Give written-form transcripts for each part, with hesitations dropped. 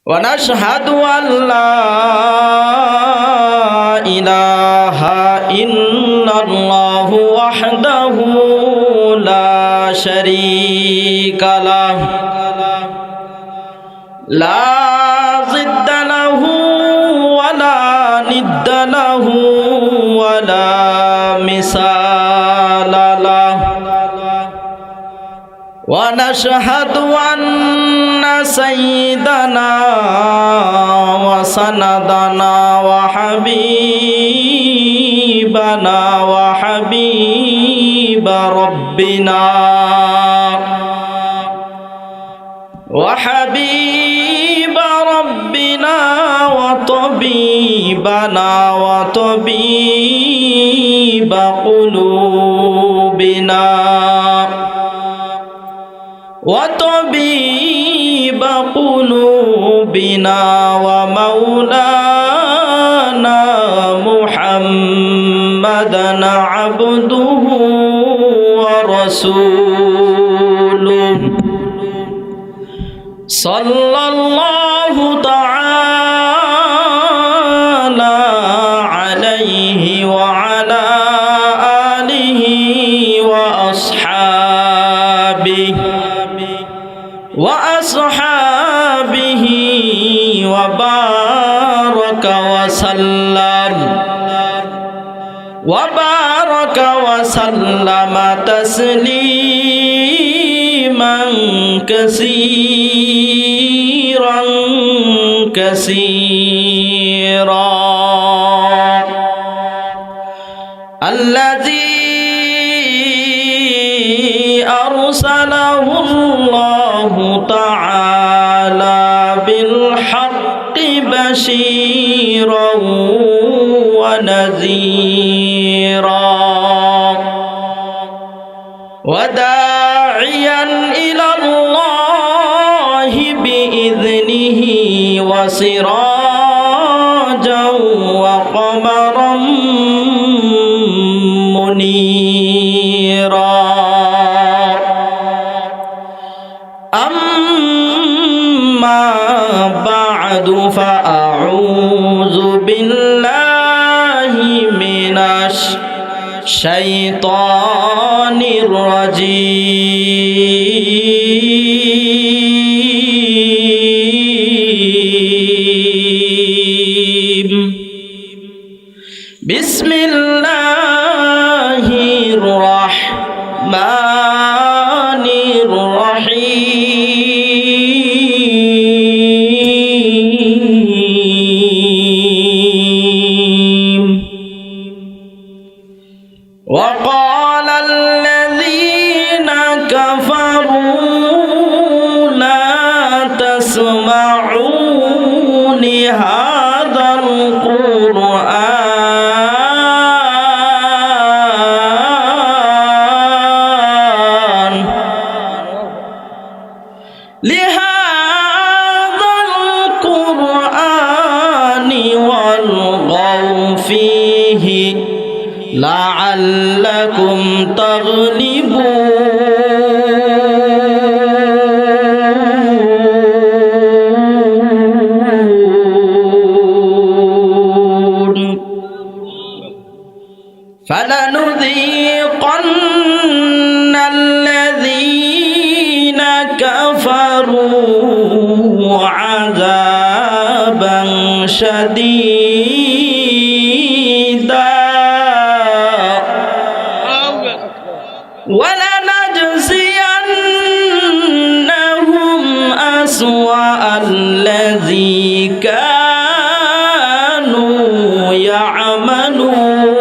ونشهد أن لا إله إلا الله وحده لا شريك له لا ضد له ولا ند له ولا مثال له ونشهد أن سيدنا وسندنا وحبيبنا وحبيب ربنا وطبيبنا وطبيب قلوبنا ومولانا محمدا عبده ورسوله صلى الله تعالى عليه وعلى آله وأصحابه وبارك وسلم تسليما كثيرا الذي أرسله الله تعالى بالحق بشيرا ونذيرا وداعيا إلى الله بإذنه وسراجا وقمرا منيرا أما بعد فأعوذ بالله من الشيطان الرجيم بسم الله الرحمن الرحيم وقال الذين كفروا لا تسمعوا لهذا القرآن والغوا فيه لعلكم تغلبون فلنذيقن الذين كفروا عذابا شديدا ولنجزينهم أسوأ الذي كانوا يعملون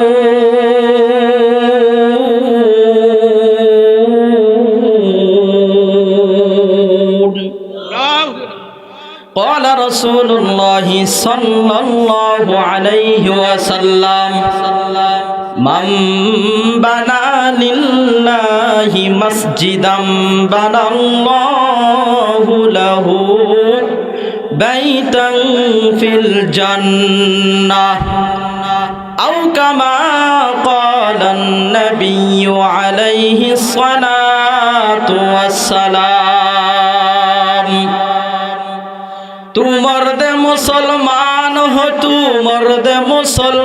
قال رسول الله صلى الله عليه وسلم من بنى لله مسجدا بنى الله له بيتا في الجنة أو كما قال النبي عليه الصلاة والسلام तू मर्द मुसलमान हो, तू मर्द मुसलमान,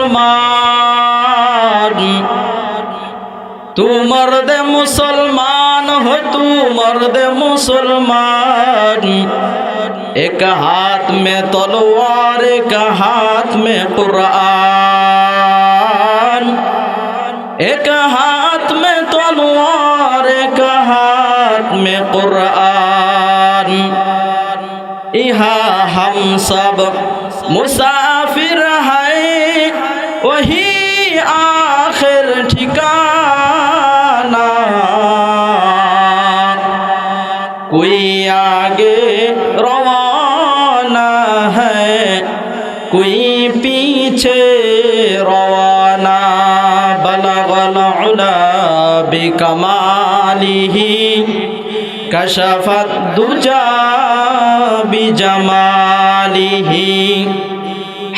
तू मर्द मुसलमान हो, तू मर्द मुसलमान। एक हाथ में तलवार, एक हाथ में कुरान, एक हाथ में तलवार, एक हाथ में कुरान। यहाँ हम सब मुसाफिर हैं, वही आखिर ठिकाना। कोई आगे रवाना है, कोई पीछे रवाना। बलगल उला बिकमालिही, कशफत दुजा बिजमालिही,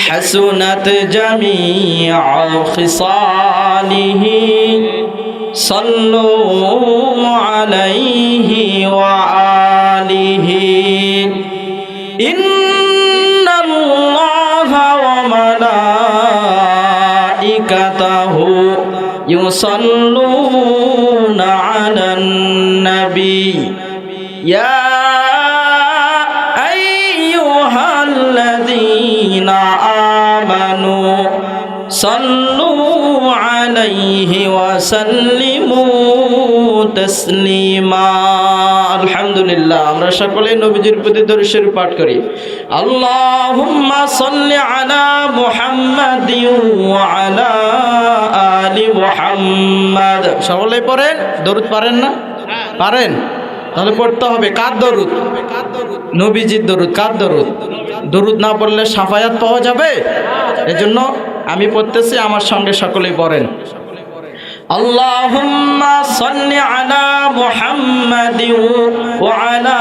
हसनत जमीअ खिसालिही। सल्लु अलैहि व आलिहि। इन्नल्लाह व मलाइकतहु युसल्लूना अलन नबी। या अय्युहल्लज़ीना आमनू सल्लू अलैहि वसल्लिमू तस्लीमा। আলহামদুলিল্লাহ। আমরা সকলে নবীজির প্রতি দরুদ শরীফ পাঠ করি। আল্লাহুম্মা সাল্লি আলা মুহাম্মাদিন ওয়া আলা আলি মুহাম্মাদ। সকলে পড়েন। দরুদ পারেন না? পারেন? তাহলে পড়তে হবে। কার দরুদ? নবীজির দরুদ। কার দরুদ? দরুদ না পড়লে শাফায়াত পাওয়া যাবে? এজন্য আমি পড়তেছি, আমার সঙ্গে সকলেই পড়েন। আল্লাহুম্মা সাল্লি আলা মুহাম্মাদিন ওয়া আলা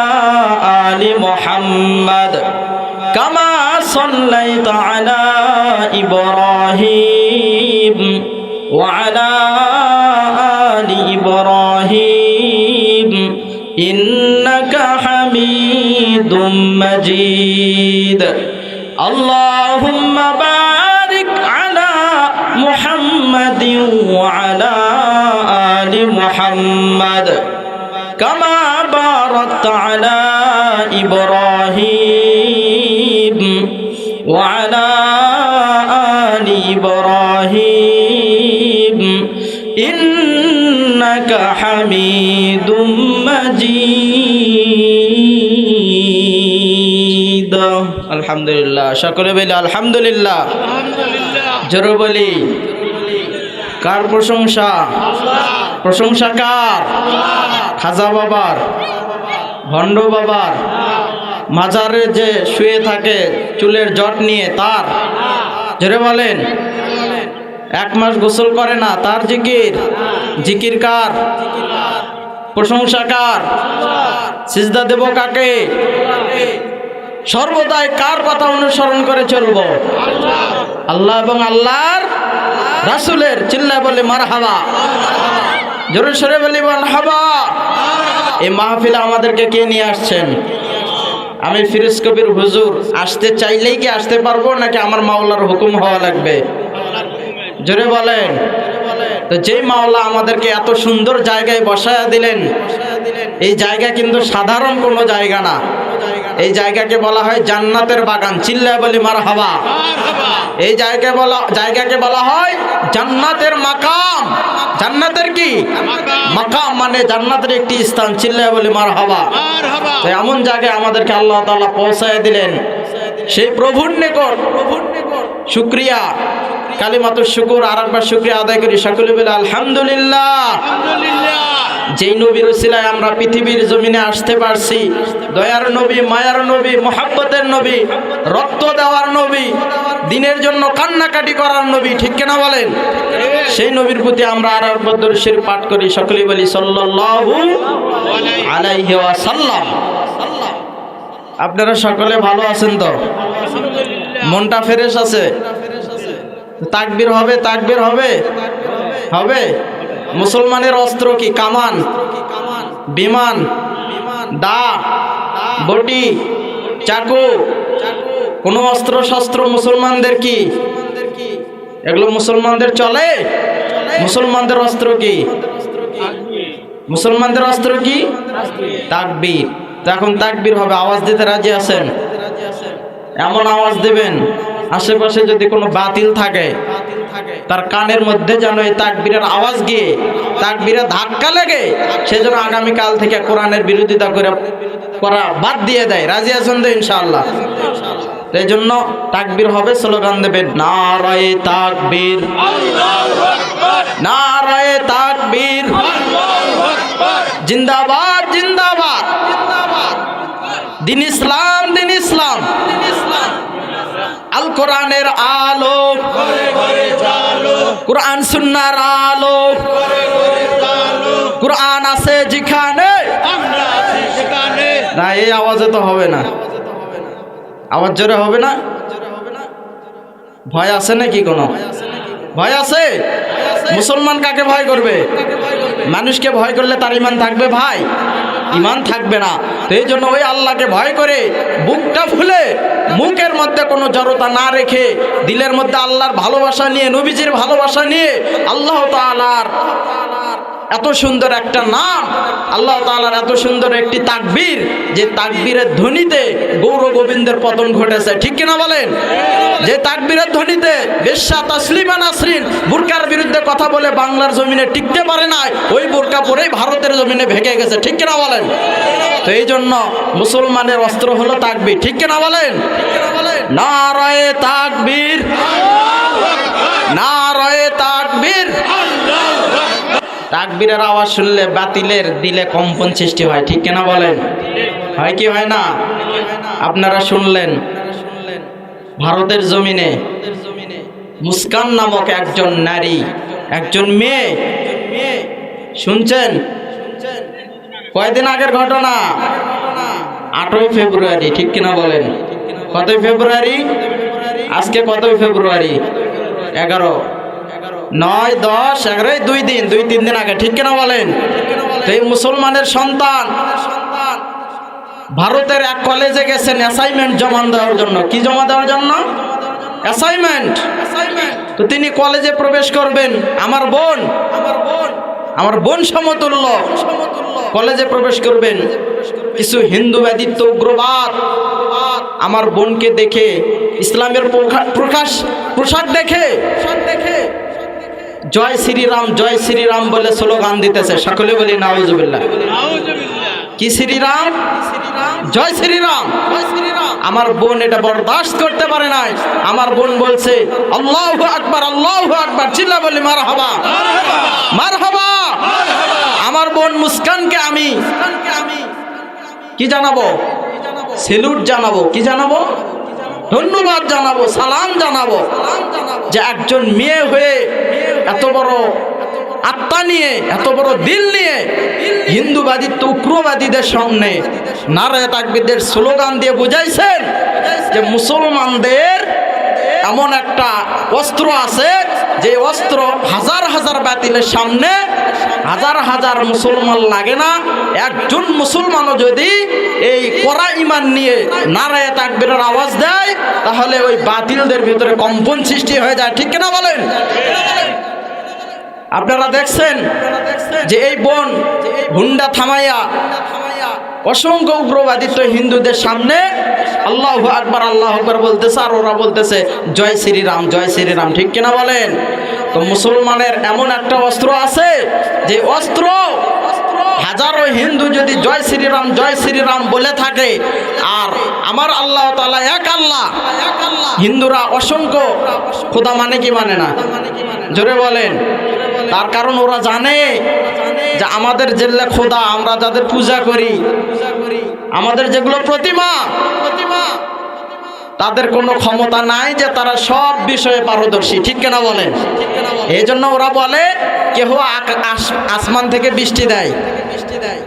আলি মুহাম্মাদ কামা সাল্লাইতা আলা ইব্রাহিম ওয়া আলা আলি ইব্রাহিম ইন্নাকা হামিদুম মাজিদ। আল্লাহুম্মা বারিক আলা মুহাম্মাদিন ওয়া আলা আলি মুহাম্মাদ কামা বারাকতা আলা ইব্রাহিম ওয়া আলা আলি ইব্রাহিম ইন্নাকা হামিদুম মাজিদ। আলহামদুলিল্লাহ। সকলে বলি আলহামদুলিল্লাহ। জোরে বলি। কার প্রশংসা? প্রশংসা কার? খাজা বাবার, ভণ্ড বাবার, মাজারে যে শুয়ে থাকে চুলের জট নিয়ে তার। জোরে বলেন। 1 মাস গোসল করে না তার জিকির। জিকির কার? প্রশংসা কার? সিজদা দেব কাকে? সর্বদাই কার কথা অনুসরণ করে চলব? আল্লাহ এবং আল্লাহর রাসূলের। চিল্লায় বলে মারহাবা। জোরে সরে বলি মারহাবা। এই মাহফিলে আমাদেরকে কে নিয়ে আসছেন? আমি ফিরোজ কবির হুজুর। আসতে চাইলেই কি আসতে পারবো, নাকি আমার মাওলার হুকুম হওয়া লাগবে? জোরে বলেন। তো যেই মাওলা আমাদেরকে এত সুন্দর জায়গায় বসায়া দিলেন, এই জায়গা কিন্তু সাধারণ কোনো জায়গা না। এই জায়গাকে বলা হয় জান্নাতের বাগান। চিল্লায় বলি মারহাবা। এই জায়গাকে বলা হয় জান্নাতের মাকাম। জান্নাতের কি মাকাম? মানে জান্নাতের একটি স্থান। চিল্লায় বলি মারহাবা। তো এমন জায়গায় আমাদেরকে আল্লাহ তাআলা পৌঁছায় দিলেন। সেই প্রভুর নিকট শুকরিয়া, কালিমাতুশ শুকর। আরেকবার শুকরিয়া আদায় করি। সকলে বলে আলহামদুলিল্লাহ। যেই নবীর উসিলায় আমরা পৃথিবীর জমিনে আসতে পারছি, দয়ার নবী, মায়ার নবী, মহব্বতের নবী, রক্ত দেওয়ার নবী, দিনের জন্য কান্নাকাটি করার নবী, ঠিক কিনা বলেন? সেই নবীর প্রতি আমরা আরেকবার দরুদ শরীফ পাঠ করি। সকলেই বলি সাল্লাল্লাহু আলাইহি ওয়াসাল্লাম। আপনারা সকলে ভালো আছেন তো? মনটা ফ্রেশ আছে? তাকবীর হবে? তাকবীর হবে? হবে। মুসলমানের অস্ত্র কি? কামান, বিমান, দা, বটি, চাকু, কোন অস্ত্র শস্ত্র মুসলমানদের কি? এগুলো মুসলমানদের চলে? মুসলমানদের অস্ত্র কি? মুসলমানদের অস্ত্র কি? তাকবীর। তো এখন তাকবীর হবে, আওয়াজ দিতে রাজি আছেন? এমন আওয়াজ দিবেন আশেপাশে যদি কোনো বাতিল থাকে তার কানের মধ্যে যেন এই তাকবীরের আওয়াজ গিয়ে তাকবীরে ধাক্কা লেগে সেজন্য আগামীকাল থেকে কোরআনের বিরোধিতা করা বাদ দিয়ে দেয়। রাজি আছেন তো ইনশাআল্লাহ? এই জন্য তাকবীর হবে, স্লোগান দেবেন নারায়ে তাকবীর, নারায়ে তাকবীর, জিন্দাবাদ জিন্দাবাদ, দিন ইসলাম দিন ইসলাম, আল কোরআনের আলো, কোরআন সুন্নাহর আলো, কোরআন আছে যেখানে, না এই আওয়াজে তো হবে না, আওয়াজ জোরে হবে না। ভয় আছে নাকি? কোনো ভয় আছে? মুসলমান কাকে ভয় করবে? মানুষকে ভয় করলে তার ইমান থাকবে ভাই? ইমান থাকবে না। তো এই জন্য ওই আল্লাহকে ভয় করে বুকটা ফুলে, মুখের মধ্যে কোনো জড়তা না রেখে, দিলের মধ্যে আল্লাহর ভালোবাসা নিয়ে, নবীজির ভালোবাসা নিয়ে, আল্লাহ তাআলার এত সুন্দর একটা নাম, আল্লাহ তাআলার এত সুন্দর একটি তাকবীর, যে তাকবীরের ধ্বনিতে গৌর গোবিন্দের পতন ঘটেছে, ঠিক কিনা বলেন? যে তাকবীরের ধ্বনিতে বেশ্যা তাসলিমা নাসরিন বুরকার বিরুদ্ধে কথা বলে বাংলার জমিনে টিকতে পারে না, ওই বুরকা পরেই ভারতের জমিনে ভেঙে গেছে, ঠিক কিনা বলেন? তো এই জন্য মুসলমানের অস্ত্র হলো তাকবীর, ঠিক কিনা বলেন? নারায়ে তাকবীর, নারায়ে তাকবীর। তাকবীরের আওয়াজ শুনলে বাতিলের দিলে কম্পন সৃষ্টি হয়, ঠিক কিনা বলেন? হয় কি হয় না? আপনারা শুনলেন ভারতের জমিনে মুস্কান নামক একজন নারী, একজন মেয়ে, শুনছেন? কয়দিন আগের ঘটনা, 8ই ফেব্রুয়ারি, ঠিক কিনা বলেন? কতই ফেব্রুয়ারি? আজকে কতই ফেব্রুয়ারি? 11, 9, 10, 11, 2-3 দিন আগে, ঠিক কিনা বলেন? তো এই মুসলমানের সন্তান ভারতের এক কলেজে গেছেন অ্যাসাইনমেন্ট জমা দেওয়ার জন্য। কি জমা দেওয়ার জন্য? অ্যাসাইনমেন্ট। তো তিনি কলেজে প্রবেশ করবেন, আমার বোন সমতুল্য কলেজে প্রবেশ করবেন। কিছু হিন্দুবাদিত্ব উগ্রবাদ আমার বোনকে দেখে, ইসলামের পোশাক দেখে জয় শ্রীরাম জয় শ্রীরাম বলে স্লোগান দিতেছে। সকলে বলি নাউজুবিল্লাহ। কি শ্রীরাম? জয় শ্রীরাম। আমার বোন এটা বরদাস্ত করতে পারে নাই। আমার বোন বলছে আল্লাহু আকবার, আল্লাহু আকবার, চিল্লা বলি মারহাবা, মারহাবা। আমার বোন মুস্কানকে আমি কি জানাবো? সেলুট জানাবো। কি জানাবো? ধন্যবাদ জানাবো, সালাম জানাবো, যে একজন মেয়ে হয়ে এত বড় আত্মা নিয়ে, এত বড় দিল নিয়ে হিন্দুবাদিত্ব উগ্রবাদীদের সামনে নারায়ে তাকবীরের স্লোগান দিয়ে বুঝাইছেন যে মুসলমানদের এমন একটা অস্ত্র আছে, যে অস্ত্র হাজার হাজার বাতিলের সামনে হাজার হাজার মুসলমান লাগে না। একজন মুসলমানও যদি এই কড়া ঈমান নিয়ে নারায়ে তাকবীরের আওয়াজ দেয়, তাহলে ওই বাতিলদের ভিতরে কম্পন সৃষ্টি হয়ে যায়, ঠিক কিনা বলেন? আপনারা দেখছেন যে এই বোন হুন্ডা থামাইয়া অসংখ্য উগ্রবাদিত্ব হিন্দুদের সামনে আল্লাহু আকবার, আল্লাহু আকবার বলতেছে, আর ওরা বলতেছে জয় শ্রীরাম জয় শ্রীরাম, ঠিক কিনা বলেন? তো মুসলমানের এমন একটা অস্ত্র আছে, যে অস্ত্র হাজারো হিন্দু যদি জয় শ্রীরাম বলে থাকে, আর আমার আল্লাহ তাআলা এক আল্লাহ, হিন্দুরা অসংখ্য খোদা মানে কি মানে না? জোরে বলেন। তার কারণ ওরা জানে যে আমাদের যেগুলো খোদা, আমরা যাদের পূজা করি, আমাদের যেগুলো প্রতিমা, তাদের কোনো ক্ষমতা নাই যে তারা সব বিষয়ে পারদর্শী, ঠিক কিনা বলেন? এই জন্য ওরা বলে কেহ আসমান থেকে বৃষ্টি দেয়,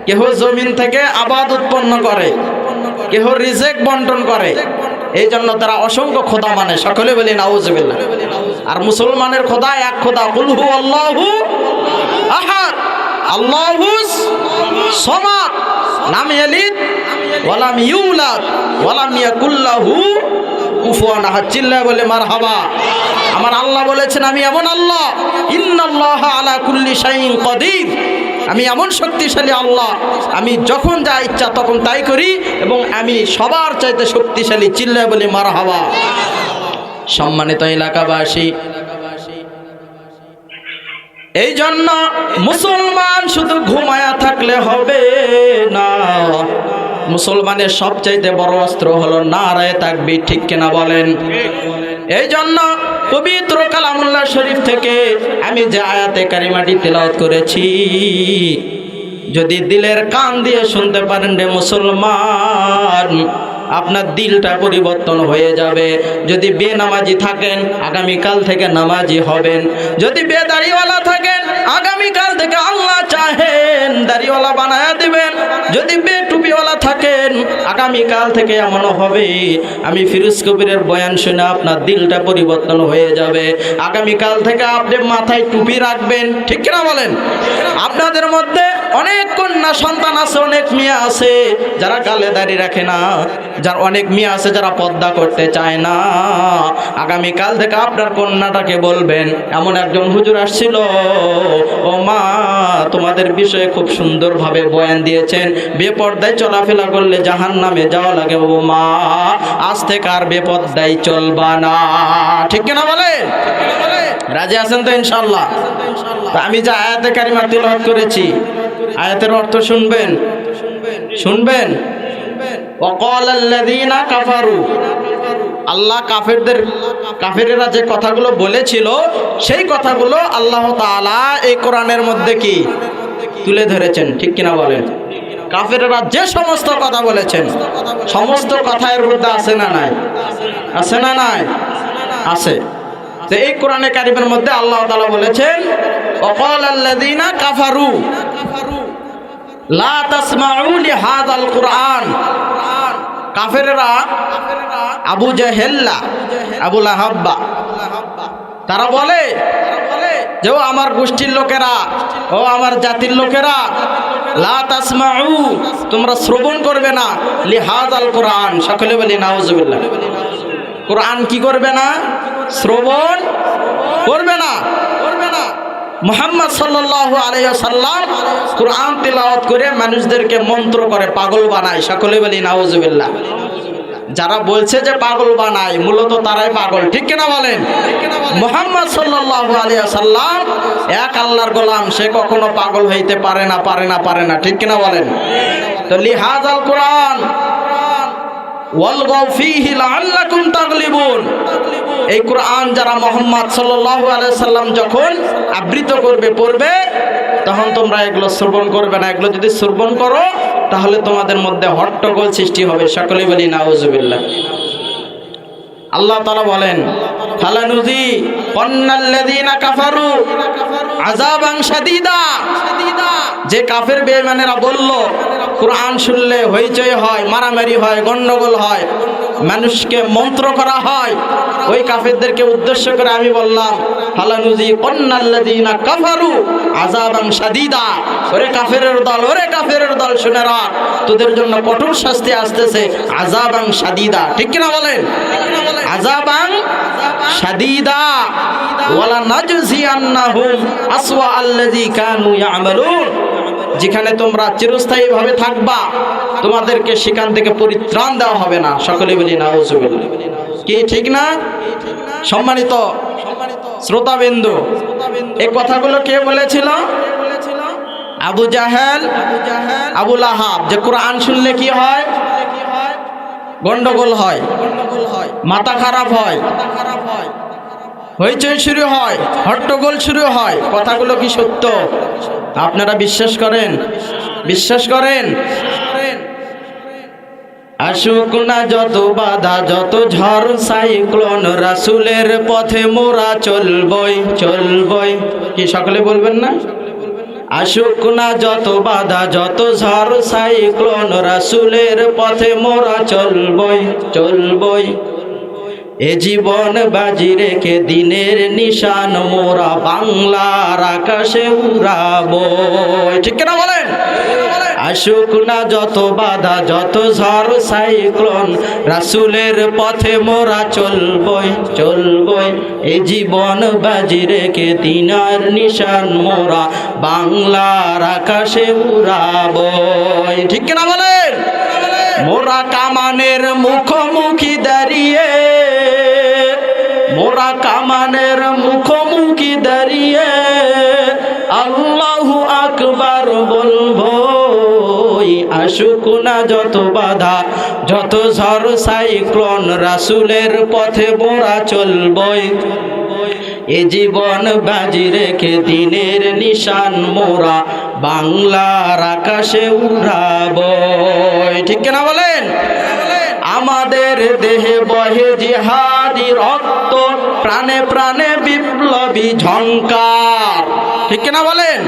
কেহ জমিন থেকে আবাদ উৎপন্ন করে, কেহ রিজেক বন্টন করে। এই জন্য তারা অসংখ্য খোদা মানে। সকলে বলি নাউজুবিল্লাহ। আর মুসলমানের খোদা এক খোদা, কুল হু আল্লাহু আহাদ, আল্লাহুস সামাদ, লাম ইয়ালিদ ওয়ালাম ইউলাদ ওয়ালাম ইয়াকুল লাহু কুফুয়ান আহাদ। চিল্লায় বলে মারহাবা। আমার আল্লাহ বলেছেন আমি এমন আল্লাহ, ইন্নাল্লাহা আলা কুল্লি শাইইন কাদির, আমি এমন শক্তিশালী আল্লাহ, আমি যখন যা ইচ্ছা তখন তাই করি এবং আমি সবার চাইতে শক্তিশালী। চিল্লায় বলে মারহাবা। সম্মানিত এলাকাবাসী, এই জন্য মুসলমান শুধু ঘুমায়া থাকলে হবে না, মুসলমানের সবচাইতে বড় অস্ত্র হলো নারায়ে তাকবীর। ঠিক কিনা বলেন? এই জন্য পবিত্র কালামুল্লাহ শরীফ থেকে আমি যে আয়াতে কারিমাটি তেলাওয়াত করেছি, যদি দিলের কান দিয়ে শুনতে পারেন রে মুসলমান, আপনার দিলটা পরিবর্তন হয়ে যাবে। যদি বেনামাজি থাকেন আগামীকাল থেকে নামাজি হবেন, যদি বেদাড়িওয়ালা থাকেন আগামীকাল থেকে আল্লাহ চাহেন দাড়িওয়ালা বানায়া দিবেন, যদি বেটুপিওয়ালা থাকেন আগামীকাল থেকে এমন হবে আমি ফিরোজ কবিরের বয়ান শুনে আপনার দিলটা পরিবর্তন হয়ে যাবে। আগামীকাল থেকে আপনি মাথায় টুপি রাখবেন। ঠিক কিনা বলেন? আপনাদের মধ্যে অনেক কন্যা সন্তান আছে, অনেক মেয়ে আছে যারা গালে দাড়ি রাখে না, যার অনেক মেয়ে আছে যারা পর্দা করতে চায় না। আগামীকাল থেকে আপনার কন্যাটাকে বলবেন, এমন একজন হুজুর আসছিল, ও মা তোমাদের বিষয়ে খুব সুন্দরভাবে বয়ান দিয়েছেন, বেপর্দায় চলাফেরা করলে জাহান্নামে যাওয়া লাগে, ও মা আজ থেকে আর বেপর্দায় চলবা না। ঠিক কিনা বলে? রাজি আছেন তো ইনশাআল্লাহ? আমি যে আয়াতে কারিমা তিলাওয়াত করেছি, আয়াতের অর্থ শুনবেন, শুনবেন। ওয়াকালাল্লাযীনা কাফারু, আল্লাহ কাফেরেরা যে কথাগুলো বলেছিল সেই কথাগুলো আল্লাহ তাআলা এই কোরআনের মধ্যে কি তুলে ধরেছেন। ঠিক কিনা বলেন? কাফেরেরা যে সমস্ত কথা বলেছেন সমস্ত কথা এর মধ্যে আছে না নাই? আছে না নাই? আছে। তো এই কোরআনে কারিমের মধ্যে আল্লাহ তাআলা বলেছেন ওয়াকালাল্লাযীনা কাফারু লা তাসমাউ লিহাযাল কুরআন। কাফেররা আবু জাহেল্লা, আবু লাহাব্বা, তারা বলে যে ও আমার গোষ্ঠীর লোকেরা, ও আমার জাতির লোকেরা, লা তাসমাউ, তোমরা শ্রবণ করবে না, লিহাযাল কুরআন। সকলে বলি নাউজুবিল্লাহ। কোরআন কি করবে না? শ্রবণ করবে না। মুহাম্মদ সাল্লাল্লাহু আলাইহি ওয়াসাল্লাম কোরআন তিলাওয়াত করে মানুষদেরকে মন্ত্র করে পাগল বানায়। সকলে বলি নাউজুবিল্লাহ। যারা বলছে যে পাগল বানায় মূলত তারাই পাগল। ঠিক কিনা বলেন? মুহাম্মদ সাল্লাল্লাহু আলাইহি ওয়াসাল্লাম এক আল্লাহর গোলাম, সে কখনো পাগল হইতে পারে না, পারে না, পারে না। ঠিক কিনা বলেন? তো লিহাযাল কুরআন ওয়ালগাউ ফীহি লাআল্লাকুম তাগলিবুন। এই কোরআন যারা মুহাম্মদ সাল্লাল্লাহু আলাইহি সাল্লাম যখন আবৃত করবে, পড়বে, তখন তোমরা এগুলো শ্রবণ করবে না। এগুলো যদি শ্রবণ করো তাহলে তোমাদের মধ্যে হট্টগোল সৃষ্টি হবে। সকলেই বলি নাউজুবিল্লাহ। আল্লাহ তাআলা বলেন ফালানুজি কন্নাল্লাযীনা কাফারু আযাবান শাদীদা। যে কাফের বেঈমানেরা বলল কোরআন শুনলে হইচই হয়, মারামারি হয়, গন্ডগোল হয়, মানুষকে মন্ত্র করা হয়, ওই কাফেরদেরকে উদ্দেশ্য করে আমি বললাম ফালানুজি কন্নাল্লাযীনা কাফারু আযাবান শাদীদা। ওরে কাফেরের দল, ওরে কাফেরের দল, শুনে রাখ তোদের জন্য কঠোর শাস্তি আসতেছে, আযাবান শাদীদা। ঠিক কিনা বলেন? আযাবান শাদীদা ওয়ালা নাজজিয়ান্নাহুম আসওয়া আল্লাযী কানু ইয়ামালুন। যেখানে তোমরা চিরস্থায়ীভাবে থাকবা তোমাদেরকে সেখান থেকে পরিত্রাণ দেওয়া হবে না। সকলে বলি নাউজুবিল্লাহ। কি ঠিক না? সম্মানিত শ্রোতাবিন্দু, এই কথাগুলো কে বলেছিল? আবু জাহেল, আবু লাহাব। যে কোরআন শুনলে কি হয়? গন্ডগোল হয়, মাথা খারাপ হয়, হইচই শুরু হয়, হট্টগোল শুরু হয়। কথাগুলো কি সত্য? আপনারা বিশ্বাস করেন? বিশ্বাস করেন? আসুক না যত বাধা, যত ঝড় সাইক্লোন, রাসূলের পথে মোরা চলবই, চলবই। কি সকলে বলবেন না? আসুক না যত বাধা, যত ঝড় সাইক্লোন, রাসূলের পথে মোরা চলবই, চলবই। এ জীবন বাজি রেখে দিনের নিশান মোরা বাংলার আকাশে উড়াবো। ঠিক কিনা বলেন? আসুক না যত বাধা যত ঝড় সাইক্লোন, রাসূলের পথে মোরা চলবই চলবই, এই জীবন বাজি রেখে দিনের নিশান মোরা বাংলার আকাশে উড়াবই। ঠিক কিনা বলেন? মোরা কামানের মুখোমুখি দাঁড়িয়ে, মোরা কামানের মুখোমুখি দাঁড়িয়ে আল্লাহু আকবার বলবো। আসুক না যত বাধা যত ঝড় সাইক্লোন, রাসূলের পথে মোরা চলবই, এ জীবন বাজি রেখে দিনের নিশান মোরা বাংলার আকাশে উড়াবই। ঠিক কিনা বলেন? আমাদের দেহে বহে জিহাদি রক্ত, প্রাণে প্রাণে বিপ্লবী ঝংকার। ঠিক কিনা বলেন?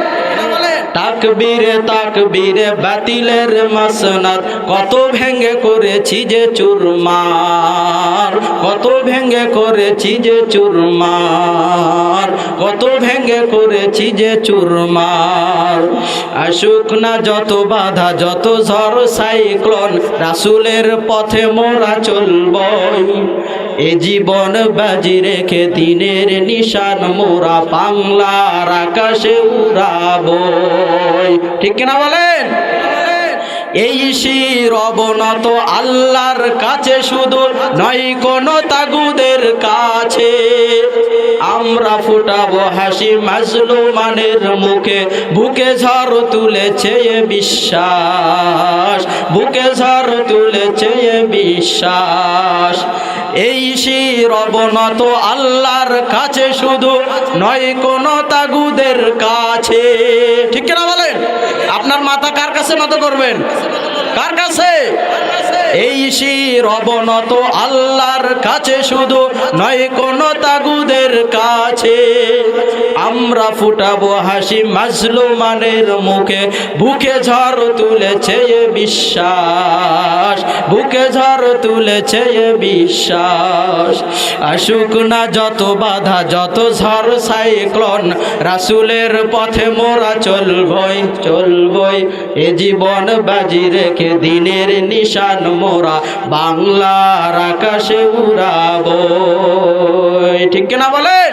তাকবীরে তাকবীরে বাতিলের মাসনাদ, কত ভেঙে করেছি যে চুরমার, কত ভেঙে করেছি যে চুরমার, কত ভেঙে করেছি যে চুরমার। আসুক না যত বাধা যত ঝড় সাইক্লোন, রাসূলের পথে মোরা চলবই, এ জীবন বাজি রেখে দিনের নিশান মোরা বাংলার আকাশে উড়াবই। ঠিক কিনা বলেন? এই শির অবনত আল্লাহর কাছে শুধু নয় কোনো তাগুদের কাছে, আমরা ফুটাবো হাসি মাজলুমানের মুখে, বুকে ঝড় তুলেছে এ বিশ্বাস, বুকে ঝড় তুলেছে এ বিশ্বাস। এই শির অবনত আল্লাহর কাছে শুধু নয় কোনো তাগুদের কাছে। ঠিক কিনা বলেন? আপনার মাথা কার কাছে নত করবেন? কার কাছে? এই শির অবনত আল্লাহর কাছে শুধু নয় কোনো তাগুদের কাছে, আমরা ফুটাবো হাসি মাজলুমানের মুখে, বুকে ঝড় তুলেছে এ বিশ্বাস, বুকে ঝড় তুলেছে এ বিশ্বাস। আসুক না যত বাধা যত ঝড় সাইক্লোন, রাসূলের পথে মোরা চলবই চলবই, এ জীবন বাজি রেখে দিনের নিশান মোরা বাংলার আকাশে উড়াবই। ঠিক কিনা বলেন?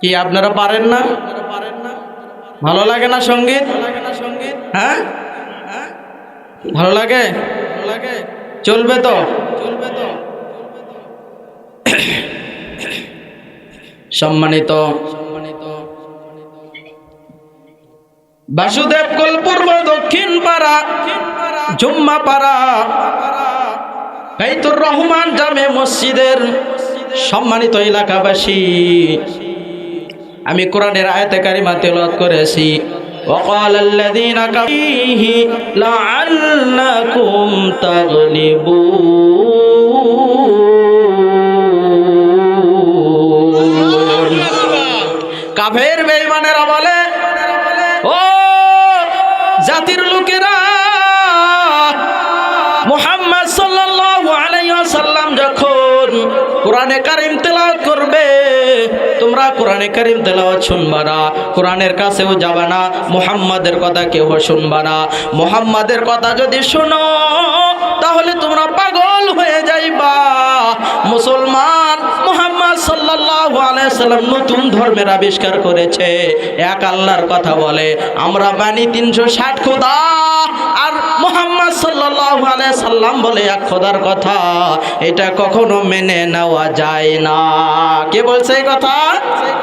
কি আপনারা পারেন না? ভালো লাগে না সঙ্গীত? হ্যাঁ, ভালো লাগে? চলবে তো? সম্মানিত বাসুদেব কুল পূর্ব দক্ষিণ পাড়া জুম্মা পাড়া বাইতুর রহমান জামে মসজিদের সম্মানিত এলাকাবাসী, আমি কোরআনের আয়াতে কারিমা তেলাওয়াত করেছি, وقال الذين كفروا لعلكم تغلبون। কাফের বেঈমানেরা বলে, ও জাতির লোকেরা, মুহাম্মদ সাল্লাল্লাহু আলাইহি ওয়াসাল্লাম যখন কোরআনে কারীম তেলাওয়াত করবে, তোমরা কোরআনে কারীম তেলাওয়াত শুনবা না, কোরআনের কাছেও যাবা না, মুহাম্মাদের কথা কেউ শুনবা না। মুহাম্মাদের কথা যদি শোনো তাহলে তোমরা পাগল হয়ে যাইবা। মুসলমান মুহাম্মদ সাল্লাল্লাহু আলাইহি ওয়াসাল্লাম নতুন ধর্মের আবিষ্কার করেছে, এক আল্লাহর কথা বলে, আমরা মানি 360 খোদা, আর মুহাম্মদ সাল্লাল্লাহু আলাইহি সাল্লাম বলে এক খোদার কথা। এটা কখনো মেনে নেওয়া যায় না। কে বলছে এই কথা?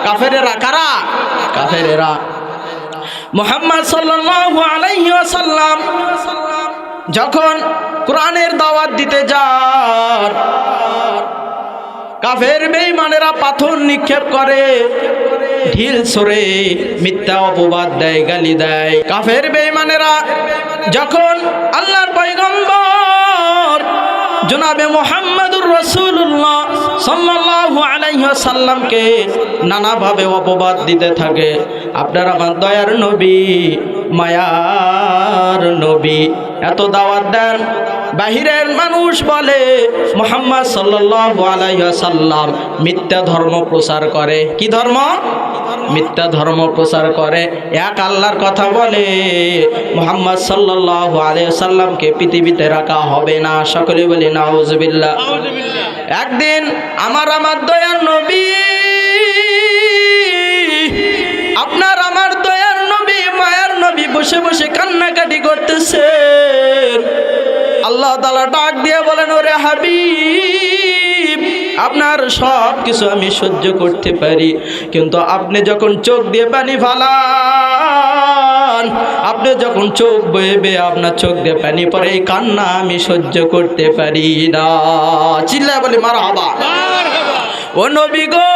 কাফেরেরা। কারা? কাফেরেরা। মুহাম্মদ সাল্লাল্লাহু আলাইহি ওয়াসাল্লাম যখন কোরআনের দাওয়াত দিতে যান, কাফের বেঈমানেরা পাথর নিক্ষেপ করে, ঢিল ছড়ে, মিথ্যা অপবাদ দেয়, গালি দেয়। কাফের বেঈমানেরা যখন আল্লাহর পয়গম্বর জনাবে মুহাম্মদুর রাসূলুল্লাহ সাল্লাল্লাহু আলাইহি ওয়াসাল্লামকে নানাভাবে অপবাদ দিতে থাকে, আপনার আমার দয়ার নবী, মায়ার নবী, এত দাওয়াত দেন, বাহিরের মানুষ বলে মুহাম্মদ সাল্লাল্লাহু আলাইহি ওয়াসাল্লাম মিথ্যা ধর্ম প্রচার করে। কি ধর্ম? মিথ্যা ধর্ম প্রচার করে। এক আল্লাহর কথা বলে মুহাম্মদ সাল্লাল্লাহু আলাইহি ওয়াসাল্লামকে পৃথিবীতে রাখা হবে না। সকলে বলি নাউজুবিল্লাহ। একদিন আমার দয়ার নবী, আপনার আমার দয়ার নবী, মায়ার নবী বসে বসে কান্নাকাটি করতেছে। আল্লাহ তাআলা ডাক দিয়ে বলেন, ওরে হাবিব, আপনার সব কিছু আমি সহ্য করতে পারি, কিন্তু আপনি যখন চোখ দিয়ে পানি ফালান, আপনি যখন চোখ বয়ে বেয়ে আপনার চোখ দিয়ে পানি পড়ে, এই কান্না আমি সহ্য করতে পারি না। চিল্লায় বলি মারহাবা। ও নবী গো,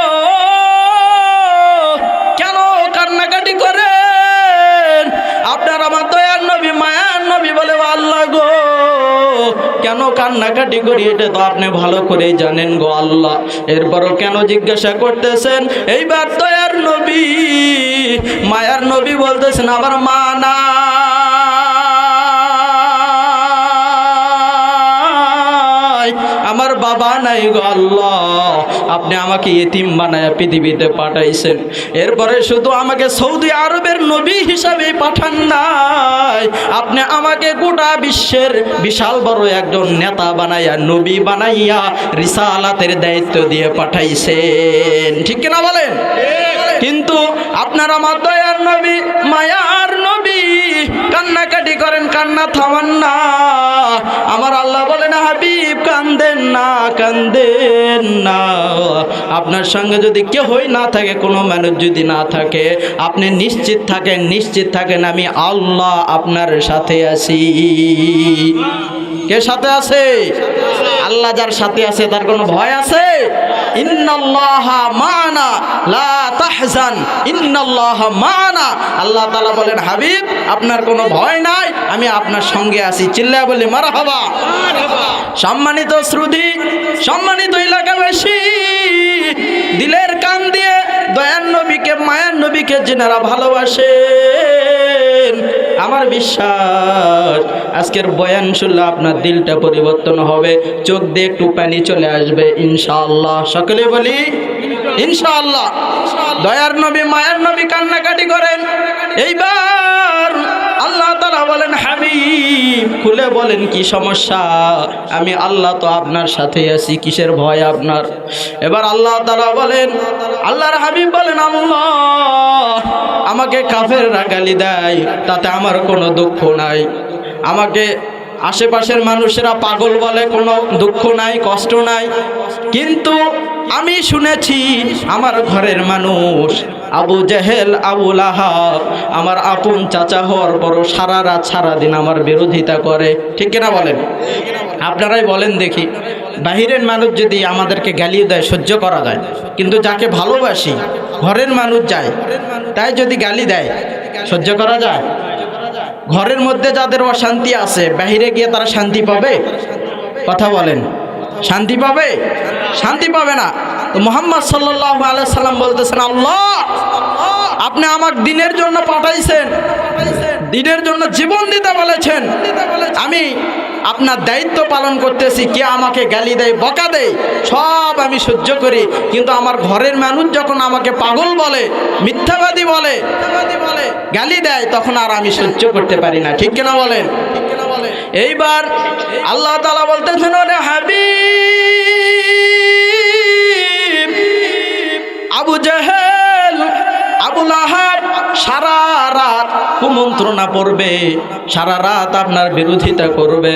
কেন কান্নাকাটি করেন? আপনার আমার দয়ার নবী, মায়ার নবী বলে, আল্লাহ গো, কেন কান্নাকাটি করি এটা তো আপনি ভালো করে জানেন গো আল্লাহ, এরপরও কেন জিজ্ঞাসা করতেছেন? এইবার দয়ার নবী, মায়ার নবী বলতেছেন, আমার মা না, আমার বাবা নাই গো আল্লাহ, আপনি আমাকে ইতিম বানায়া পৃথিবীতে পাঠাইছেন, এরপরে শুধু আমাকে সৌদি আরবের নবী হিসাবে পাঠান নাই, আপনি আমাকে গোটা বিশ্বের বিশাল বড় একজন নেতা বানাইয়া, নবী বানাইয়া রিসালাতের দায়িত্ব দিয়ে পাঠাইছেন। ঠিক কিনা বলেন? কিন্তু আপনার আমার দয়ার নবী, মায়ার নবী কান্নাকাটি করেন, কান্না থামান না। আমার আল্লাহ বলেন, হাবিব কান্দেন না, কান্দেন না। আপনার সঙ্গে যদি কেউই না থাকে, কোনো মানুষ যদি না থাকে, আপনি নিশ্চিত থাকেন, নিশ্চিত থাকেন আমি আল্লাহ আপনার সাথে আছি। কে সাথে আছে? আল্লাহ যার সাথে আছে তার কোনো ভয় আছে? ইন্নাল্লাহা মা'না লা তাহজান, ইন্নাল্লাহা মা'না। আল্লাহ তাআলা বলেন, হাবিব আপনার কোনো ভয় নাই, আমি আপনার সঙ্গে আছি। চিল্লায়া বলি মারহাবা। সম্মানিত শ্রুতি, সম্মানিত এলাকাবাসী, দিলের কান দিয়ে দয়ার নবীকে, মায়ার নবীকে যিনারা ভালোবাসেন, আমার বিশ্বাস আজকের বয়ান শুনলে আপনার দিলটা পরিবর্তন হবে, চোখ দিয়ে একটু পানি চলে আসবে ইনশাআল্লাহ। সকলে বলি ইনশাআল্লাহ। দয়ার নবী, মায়ার নবী কান্নাকাটি করেন। এইবার আল্লাহ তাআলা বলেন, হাবিব খুলে বলেন কি সমস্যা? আমি আল্লাহ তো আপনার সাথে আছি, কিসের ভয় আপনার? এবার আল্লাহ তাআলা বলেন, আল্লাহর হাবিব বলেন, আল্লাহ আমাকে কাফেররা গালি দেয়, তাতে আমার কোনো দুঃখ নাই, আমাকে আশেপাশের মানুষেরা পাগল বলে, কোনো দুঃখ নাই, কষ্ট নাই, কিন্তু আমি শুনেছি আমার ঘরের মানুষ আবু জেহেল, আবু লাহাব আমার আপন চাচা হওয়ার পরও সারা রাত সারাদিন আমার বিরোধিতা করে। ঠিক কিনা বলেন? আপনারাই বলেন দেখি, বাহিরের মানুষ যদি আমাদেরকে গালিও দেয় সহ্য করা যায়, কিন্তু যাকে ভালোবাসি ঘরের মানুষ যায়, তাই যদি গালি দেয় সহ্য করা যায়? ঘরের মধ্যে যাদের অশান্তি আছে, বাহিরে গিয়ে তারা শান্তি পাবে? কথা বলেন, শান্তি পাবে? শান্তি পাবে না। তো মুহাম্মদ সাল্লাল্লাহু আলাইহি সাল্লাম বলতেছেন, আল্লাহ আপনি আমাকে দিনের জন্য পাঠাইছেন, দিনের জন্য জীবন দিতে বলেছেন, আমি আপনার দায়িত্ব পালন করতেছি। কে আমাকে গালি দেয়, বকা দেয়, সব আমি সহ্য করি, কিন্তু আমার ঘরের মানুষ যখন আমাকে পাগল বলে, মিথ্যাবাদী বলে, গালি দেয়, তখন আর আমি সহ্য করতে পারি না। ঠিক কিনা বলেন? এইবার আল্লাহ তাআলা বলতেছেন, ওরে হাবিব, আবু জেহেল, আবু লাহাব সারা রাত কুমন্ত্রণা পড়বে, সারা রাত আপনার বিরোধিতা করবে,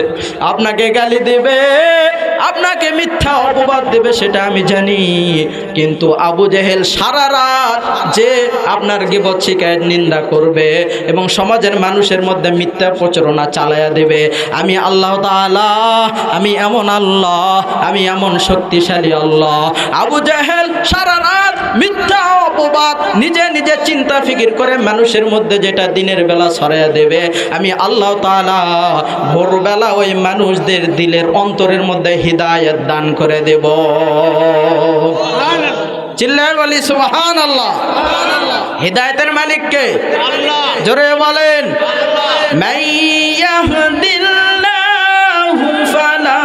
আপনাকে গালি দেবে, আপনাকে মিথ্যা অপবাদ দেবে, সেটা আমি জানি, কিন্তু আবু জেহেল সারা রাত যে আপনার গীবত শিকায়ত নিন্দা করবে এবং সমাজের মানুষের মধ্যে মিথ্যা প্রচারণা চালায়া দেবে, আমি আল্লাহ তাআলা, আমি এমন আল্লাহ, আমি এমন শক্তিশালী আল্লাহ, আবু জেহেল সারা রাত মিথ্যা অপবাদ নিজে নিজে চিন্তা ফিকির করে মানুষের মধ্যে যেটা দিনের বেলা ছড়াইয়া দেবে, আমি আল্লাহ তাআলা ভোরবেলা ওই মানুষদের দিলের অন্তরের মধ্যে হিদায়াত দান করে দেব। চিল্লায় বলি সুবহানাল্লাহ। হিদায়াতের মালিক কে? জোরে বলেন। মাইয়াহদিল্লাহু فلا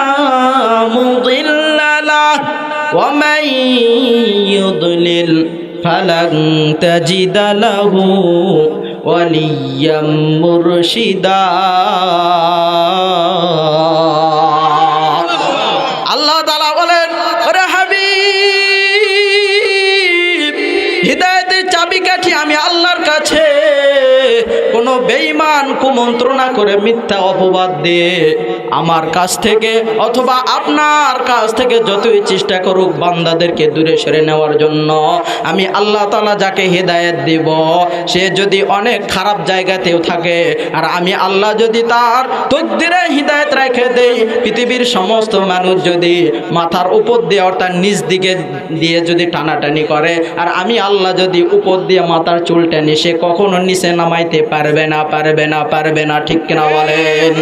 مضل له ومن يضلل فلن تجد له وليا مرشدا আল্লাহ তাআলা বলেন ওরে হাবিব হিদায়াতের চাবিকাঠি আমি আল্লাহর কাছে। কোন বেঈমান কুমন্ত্রণা করে মিথ্যা অপবাদ দিয়ে আমার কাছ থেকে অথবা আপনার কাছ থেকে যতই চেষ্টা করুক বান্দাদেরকে দূরে সরে নেওয়ার জন্য, আমি আল্লাহ তাআলা যাকে হিদায়াত দিব সে যদি অনেক খারাপ জায়গাতেও থাকে আর আমি আল্লাহ যদি তার তকদিরে হিদায়াত রেখে দেই, পৃথিবীর সমস্ত মানুষ যদি মাথার উপর দিয়ে অর্থাৎ নিচ দিকে দিয়ে যদি টানাটানি করে আর আমি আল্লাহ যদি উপর দিয়ে মাথার চুল টেনে, সে কখনো নিচে নামাইতে পারবে না, পারবে না, পারবে না। ঠিক কিনা বলেন?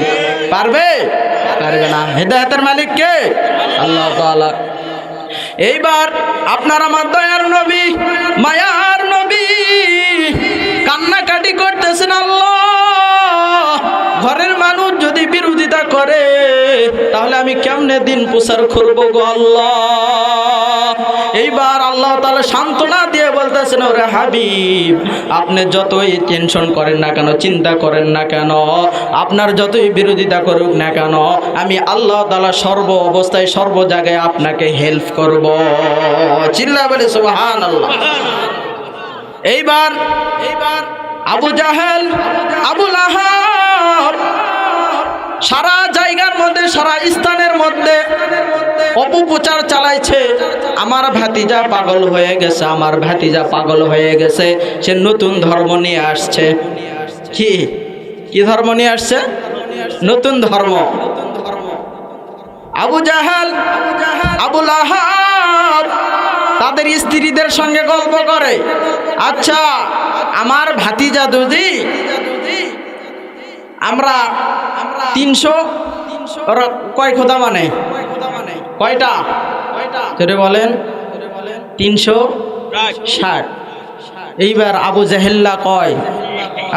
পারবে? পারবে না। হিদায়াতের মালিক কে? আল্লাহ তাআলা। এইবার আপনার আমার দয়ার নবী, মায়ার নবী কান্নাকাটি করতেছেন, আল্লাহ ঘরের মানুষ যদি বিরোধিতা করে তাহলে আমি কেমনে দিন প্রচার করবো গো আল্লাহ। এইবার আল্লাহ তাআলা সান্ত্বনা দিয়ে বলতেছেন ওরে হাবিব আপনি যতই টেনশন করেন না কেন, চিন্তা করেন না কেন, আপনার যতই বিরোধিতা করুক না কেন, আমি আল্লাহ তাআলা সর্ব অবস্থায় সর্ব জায়গায় আপনাকে হেল্প করব। চিল্লা বলে সুবহানাল্লাহ। এইবার আবু জাহেল, আবু লাহাব সারা জায়গার মধ্যে সারা স্থানের মধ্যে অপপ্রচার চালাইছে। আমার ভাতিজা পাগল হয়ে গেছে, আমার ভাতিজা পাগল হয়ে গেছে, সে নতুন ধর্ম নিয়ে আসছে। কি ধর্ম নিয়ে আসছে? নতুন ধর্ম। আবু জাহেল, আবু লাহাব তাদের স্ত্রীদের সঙ্গে গল্প করে, আচ্ছা আমার ভাতিজা যদি আমরা 300 কয় খোদা মানে কয়টা যদি বলেন 360। এইবার আবু জাহেল্লা কয়,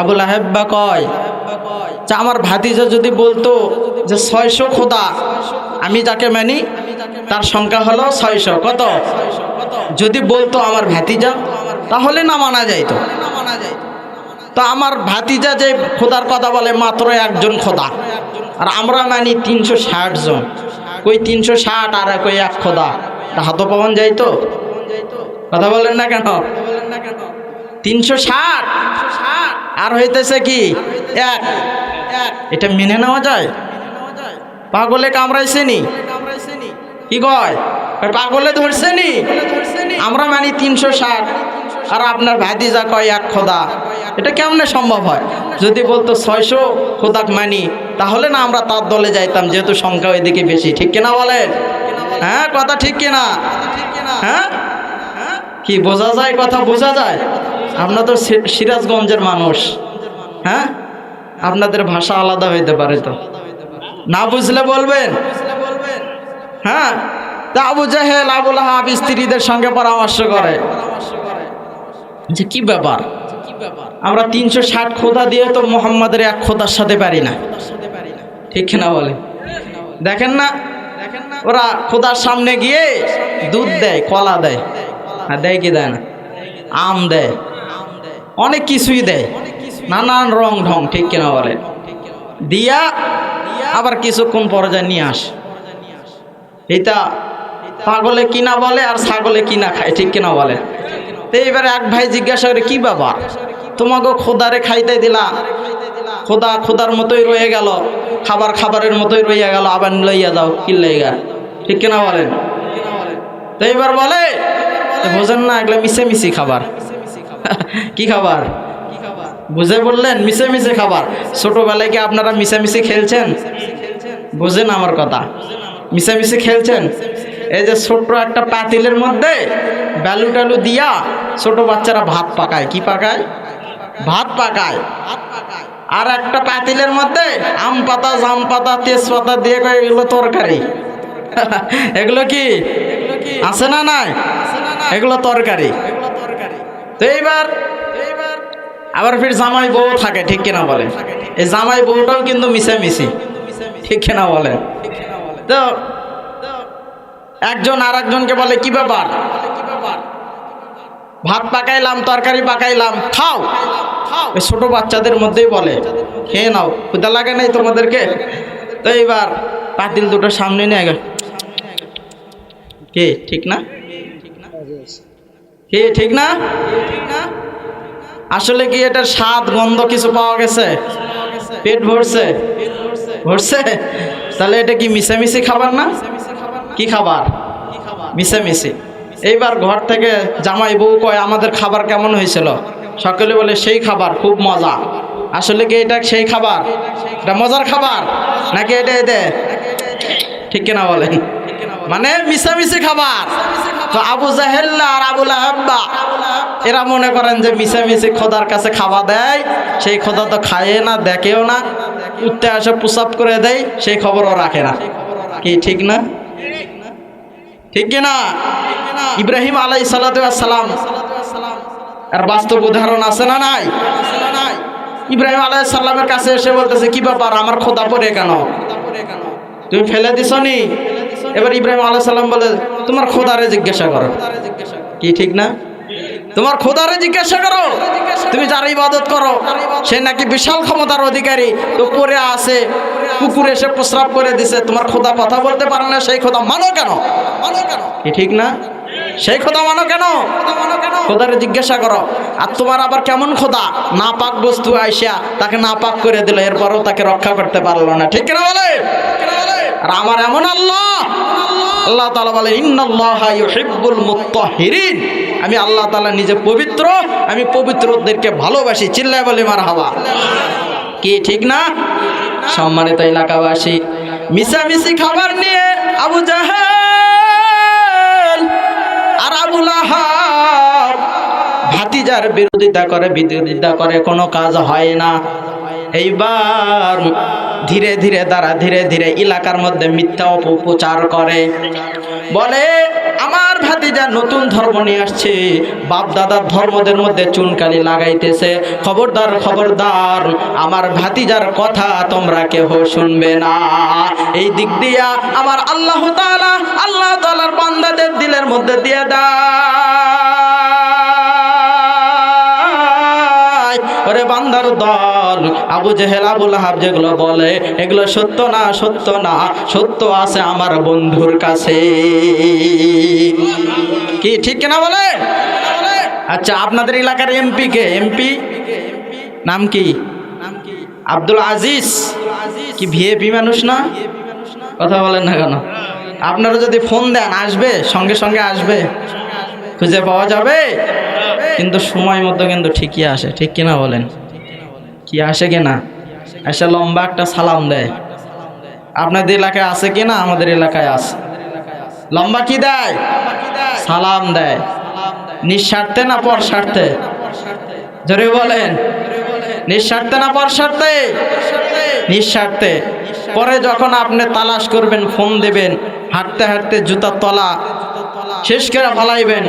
আবু লাহাব্বা কয় আমার ভাতিজা যদি বলতো যে 600 খোদা, আমি যাকে মানি তার সংখ্যা হলো 600। কত? যদি বলতো আমার ভাতিজা তাহলে না মানা যাইতো। তো আমার ভাতিজা যে খোদার কথা বলে মাত্র একজন খোদা, আর আমরা মানি 360 জন। কই 360 আর কই এক খোদা, হাত পাওয়ান যাইতো? কথা বলেন না কেন? 360 আর হইতেছে কি এক, এটা মেনে নেওয়া যায়? পাগলে কামড়াইছেনি? কি কয়? পাগলে ধরছেনি? আমরা মানি 360 আর আপনার ভাতিজা কয় এক খোদা, এটা কেমনে সম্ভব হয়? যদি বলতো 600 খোদাক মানি তাহলে না আমরা তার দলে যাইতাম, যেহেতু সংখ্যা ওইদিকে বেশি। ঠিক কিনা বলেন? হ্যাঁ কথা ঠিক কিনা? হ্যাঁ কি বোঝা যায়? কথা বোঝা যায়? আপনার তো সিরাজগঞ্জের মানুষ, হ্যাঁ আপনাদের ভাষা আলাদা হইতে পারে, তো না বুঝলে বলবেন। হ্যাঁ তা আবু জাহেল, আবু লাহাব স্ত্রীদের সঙ্গে পরামর্শ করে যে কি ব্যাপার, আমরা 360 খোদা দিয়ে তো মোহাম্মদের এক খোদার সাথে পারি না। ঠিক না বলে? দেখেন না ওরা খোদার সামনে গিয়ে দুধ দেয়, কলা দেয়, আর দেয় কি দেয় না, আম দেয়, অনেক কিছুই দেয়, নানান রং ঢং। ঠিক কিনা বলে? দিয়া আবার কিছুক্ষণ পরে যায় নিয়ে আস। এটা পাগলে কিনা বলে আর ছাগলে কিনা খায়। ঠিক কিনা বলে? তো এইবারে এক ভাই জিজ্ঞাসা করে কি ব্যাপার, তোমাকে খোদারে খাইতে দিলা, খোদা খোদার মতোই রয়ে গেল, খাবার খাবারের মতোই রইয়া গেল, আবার লইয়া যাও কি লইয়া। ঠিক কিনা বলেন? তো এইবার বলে বোঝেন না, এগুলো মিশে খাবার। কি খাবার বুঝে বললেন? মিশে খাবার। ছোটবেলায় কি আপনারা মিশামিশি খেলছেন? বোঝেন আমার কথা? মিশামিশি খেলছেন। এই যে ছোট্ট একটা পাতিলের মধ্যে বালু টালু দিয়া ছোট বাচ্চারা ভাত পাকায়। কি পাকায়? ভাত পাকায়। আর একটা পাতিলের মধ্যে আম পাতা, জাম পাতা, তেজপাতা দিয়ে কয় এগুলো তরকারি। এগুলো কি আছে না? নাই, এগুলো তরকারি। তো এইবার আবার ফির জামাই বউ থাকে। ঠিক কিনা বলেন? এই জামাই বউটাও কিন্তু মিশামিশি। ঠিক কিনা বলেন? তো একজন আর একজনকে বলে কি ব্যাপার, ভাত পাকাইলাম তরকারি পাকাইলাম খাও। ওই ছোট বাচ্চাদের মধ্যেই বলে খেয়ে নাও, ক্ষুধা লাগে নাই তোমাদেরকে? তো এইবার পাতিল দুটো সামনে নিয়ে গেল, কে ঠিক না, কে ঠিক না? আসলে কি এটার স্বাদ গন্ধ কিছু পাওয়া গেছে? পেট ভরছে? ভরছে? তাহলে এটা কি মিশামিশি খাবার না? কি খাবার? মিশামিশি। এইবার ঘর থেকে জামাই বউ কয় আমাদের খাবার কেমন হয়েছিল? সকলে বলে সেই খাবার, খুব মজা। আসলে কি এটা সেই খাবার? এটা মজার খাবার নাকি এটা এতে ঠিক কিনা বলেন? মানে মিশামিশি খাবার। তো আবু জাহেল আর আবু লাহাব এরা মনে করেন যে মিশামিশি খোদার কাছে খাওয়া দেয়, সেই খোদা তো খায় না, দেখেও না, উঠতে আসে প্রসাব করে দেয়, সেই খবরও রাখে না। কি ঠিক না? ঠিক কিনা? ইব্রাহিম আলাইহিস সালাম আর বাস্তব উদাহরণ আছে না নাই? ইব্রাহিম আলাইহিস সালামের কাছে এসে বলতেছে কি ব্যাপার, আমার খোদা পড়ে কেন, তুমি ফেলে দিছো নি? এবার ইব্রাহিম আলাইহিস সালাম বলে তোমার খোদারে জিজ্ঞাসা করো। কি ঠিক না? তোমার খোদারে জিজ্ঞাসা করো, তুমি যার ইবাদত করো সে নাকি বিশাল ক্ষমতার অধিকারী, তো পরে আছে, কুকুর এসে প্রস্রাব করে দিছে, তোমার খোদা কথা বলতে পারে না, সেই খোদা মানো কেন? কি ঠিক না? সেই খোদা মানো কেন? খোদারে জিজ্ঞাসা করো। আর তোমার আবার কেমন খোদা, না পাক বস্তু আইসা তাকে না পাক করে দিল, এরপরও তাকে রক্ষা করতে পারলো না, ঠিক কিনা বলে? আর আমার এমন আল্লাহ, আল্লাহ তাআলা বলে ইন্নাল্লাহা ইউহিব্বুল মুত্তাহহিরিন, আমি আল্লাহ তাআলা নিজে পবিত্র, আমি পবিত্রদেরকে ভালোবাসি। চিল্লায় বলে মারহাবা। কি ঠিক না? সম্মানিত এলাকাবাসী, মিশামিশি খাবার নিয়ে আবু জাহেল আর আবু লাহাব ভাতিজার বিরোধিতা করে, কোনো কাজ হয় না। এইবার ধীরে ধীরে তারা ধীরে ধীরে এলাকার মধ্যে মিথ্যা অপপ্রচার করে, বলে আমার ভাতিজা নতুন ধর্ম নিয়ে আসছে, বাপ দাদার ধর্মদের মধ্যে চুনকালি লাগাইতেছে, খবরদার খবরদার আমার ভাতিজার কথা তোমরা কেহ শুনবে না। এই দিক দিয়া আমার আল্লাহ তাআলার বান্দাদের দিলের মধ্যে দিয়ে দেয়, ওরে বান্দার দল, আবু জেহেল আবু লাহাব যেগুলো বলে এগুলো সত্য না, সত্য না, সত্য আছে আমার বন্ধুর কাছে। কি ঠিক কিনা বলে? আচ্ছা, আপনাদের এলাকার এমপি কে? এমপি নাম কি? আব্দুল আজিজ। কি ভিআইপি মানুষ না? কথা বলেন না কেন? আপনারা যদি ফোন দেন আসবে, সঙ্গে সঙ্গে আসবে, খুঁজে পাওয়া যাবে, কিন্তু সময় মতো কিন্তু ঠিকই আসে, ঠিক কিনা বলেন? কি আসে কিনা? এসে লম্বা একটা সালাম দেয়। আপনাদের এলাকায় আছে কিনা? আমাদের এলাকায় আছে। লম্বা কি দেয়? সালাম দেয়। নিঃস্বার্থে না পর স্বার্থে? জোরে বলেন। নিঃস্বার্থে না পর স্বার্থে? নিঃস্বার্থে। পরে যখন আপনি তালাশ করবেন, ফোন দেবেন, হাঁটতে হাঁটতে জুতার তলা শেষ করে ফালাইবেন,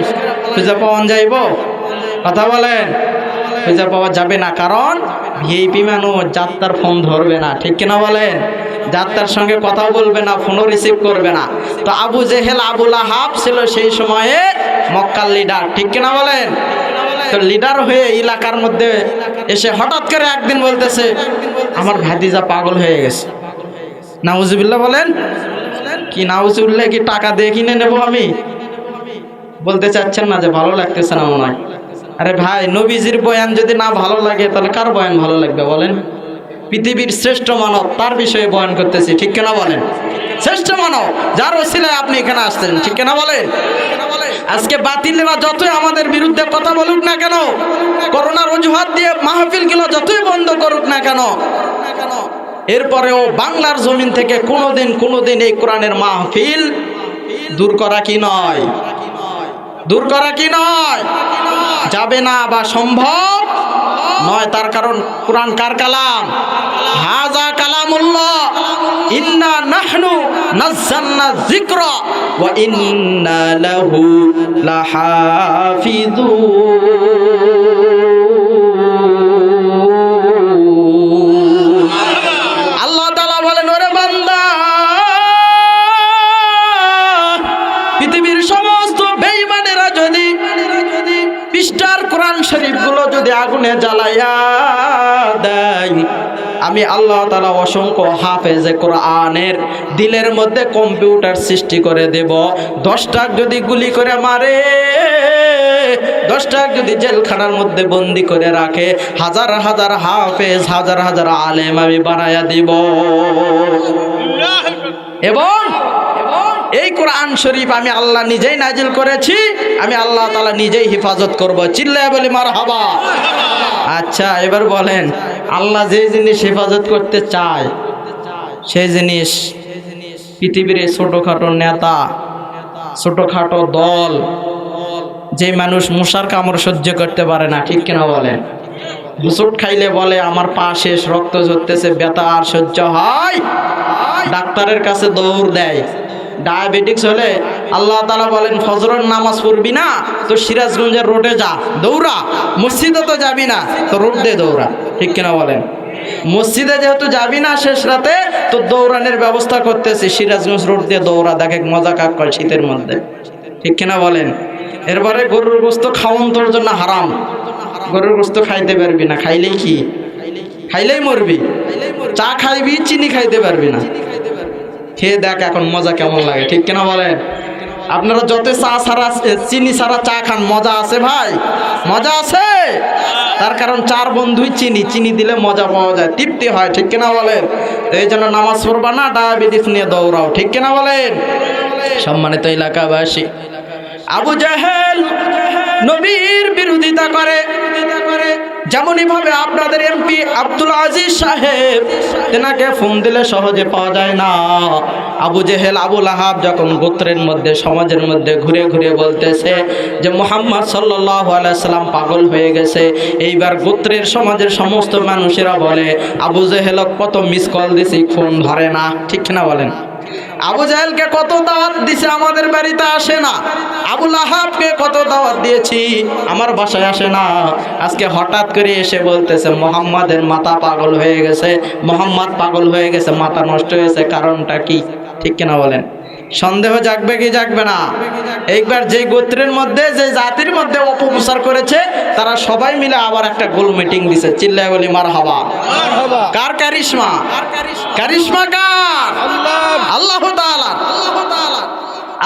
খুঁজে পাওয়া যাইব? কথা বলেন। খুঁজে পাওয়া যাবে না, কারণ ভিআইপি মানুষ যাত্রার ফোন ধরবে না, ঠিক কিনা বলেন? যাত্রার সঙ্গে কথা বলবে না, ফোনও রিসিভ করবে না। তো আবু জেহেল আবু লাহাব ছিল সেই সময়ে মক্কার লিডার, ঠিক কিনা বলেন? তো লিডার হয়ে এলাকার মধ্যে এসে হঠাৎ করে একদিন বলতেছে আমার ভাতিজা পাগল হয়ে গেছে। নাউজুবিল্লাহ বলেন। কি নাউজুবিল্লাহ? কি টাকা দিয়ে কিনে নেবো আমি? বলতে চাচ্ছেন না যে ভালো লাগতেছে না মনে হয়? আরে ভাই, নবীজির বয়ান যদি না ভালো লাগে তাহলে কার বয়ান ভালো লাগবে বলেন? পৃথিবীর শ্রেষ্ঠ মানব, তার বিষয়ে বয়ান করতেছি, ঠিক কিনা বলেন? শ্রেষ্ঠ মানব যার ওসিলায় আপনি এখানে আসছেন, ঠিক কিনা বলেন? আজকে বাতিলরা যতই আমাদের বিরুদ্ধে কথা বলুক না কেন, করোনার অজুহাত দিয়ে মাহফিলগুলো যতই বন্ধ করুক না কেন, এরপরেও বাংলার জমিন থেকে কোনোদিন এই কোরআনের মাহফিল দূর করা কি নয়? দূর করা কি নয়? যাবে না বা সম্ভব নয়। তার কারণ কোরআন কার কালাম? হাযা কালামুল্লাহ। ইন্না নাহনু নাযালনা যিকরা ওয়া ইন্না লাহু লাহাফিযুন। আল্লাহ তাআলা বলেন, ওরে বান্দা, যদি আগুনে জ্বালাইয়া দেয়, আমি আল্লাহ তাআলা অসংখ্য হাফেজে কোরআনের দিলের মধ্যে কম্পিউটার সৃষ্টি করে দেব। 10টা যদি গুলি করে মারে, 10টা যদি জেলখানার মধ্যে বন্দি করে রাখে, হাজার হাজার হাফেজ, হাজার হাজার আলেম আমি বানায়া দিব। এবং এই কোরআন শরীফ আমি আল্লাহ নিজেই নাজিল করেছি, আমি আল্লাহ তাআলা নিজেই হেফাজত করব। চিল্লায় বলি মারহাবা। আচ্ছা, এবার বলেন, আল্লাহ যে জিনিস হেফাজত করতে চায় সেই জিনিস পৃথিবীর ছোটখাটো নেতা, ছোটখাটো দল, যে মানুষ মশার কামড় সহ্য করতে পারে না, ঠিক কিনা বলেন? হোঁচট খাইলে বলে আমার পা শেষ, রক্ত ঝরতেছে, ব্যথা আর সহ্য হয়, ডাক্তারের কাছে দৌড় দেয়। ডায়াবেটিক্স হলে আল্লাহ তাআলা বলেন ফজরের নামাজ পড়বি না তো সিরাজগঞ্জের রোডে যা, দৌড়া। মসজিদে তো যাবি না তো রোড দিয়ে দৌড়া, ঠিক কিনা বলেন? মসজিদে যেহেতু যাবি না শেষ রাতে, তো দৌড়ানোর ব্যবস্থা করতেছি, সিরাজগঞ্জ রোড দিয়ে দৌড়া, দেখে মজা কাক করে শীতের মধ্যে, ঠিক কিনা বলেন? এরপরে গরুর গোস্ত খাওয়ান তোর জন্য হারাম, গরুর গোস্ত খাইতে পারবি না, খাইলেই কি? খাইলেই মরবি। চা খাইবি, চিনি খাইতে পারবি না, খেয়ে দেখ এখন মজা কেমন লাগে, ঠিক কিনা বলেন? আপনারা যত চা ছাড়া, চিনি ছাড়া চা খান, মজা আছে ভাই? মজা আছে। তার কারণ 4 বন্ধুই চিনি, চিনি দিলে মজা পাওয়া যায়, তৃপ্তি হয়, ঠিক কিনা বলেন? তো এই জন্য নামাজ পড়বা না, ডায়াবেটিস নিয়ে দৌড়াও, ঠিক কিনা বলেন? সম্মানিত এলাকাবাসী, আবু জাহেল নবীর বিরোধিতা করে, যেমনই ভাবে আপনাদের এমপি আব্দুল আজিজ সাহেব, তেনাকে ফোন দিলে সহজে পাওয়া যায় না। আবু জেহেল, আবু লাহাব যখন গোত্রের মধ্যে, সমাজের মধ্যে ঘুরে ঘুরে বলতেছে যে মুহাম্মদ সাল্লাল্লাহু আলাইহি সাল্লাম পাগল হয়ে গেছে, এইবার গোত্রের সমাজের সমস্ত মানুষেরা বলে আবু জেহেল কত মিস কল দিছি, ফোন ধরে না, ঠিক না বলেন? আবু জাহেলকে কত দাওয়াত দিছে, আমাদের বাড়িতে আসে না। আবু লাহাবকে কত দাওয়াত দিয়েছি, আমার বাসায় আসে না। আজকে হঠাৎ করে এসে বলতেছে মুহাম্মাদের মাথা পাগল হয়ে গেছে, মুহাম্মদ পাগল হয়ে গেছে, মাথা নষ্ট হয়েছে, কারণটা কি, ঠিক কিনা বলেন? সন্দেহ জাগবে কি জাগবে না? এইবার যে গোত্রের মধ্যে, যে জাতির মধ্যে অপপ্রচার করেছে, তারা সবাই মিলে আবার একটা গোল মিটিং দিছে। চিল্লায় বলি মারহাবা। কার কারিশমা? কারিশমা কার? আল্লাহ তাআলা।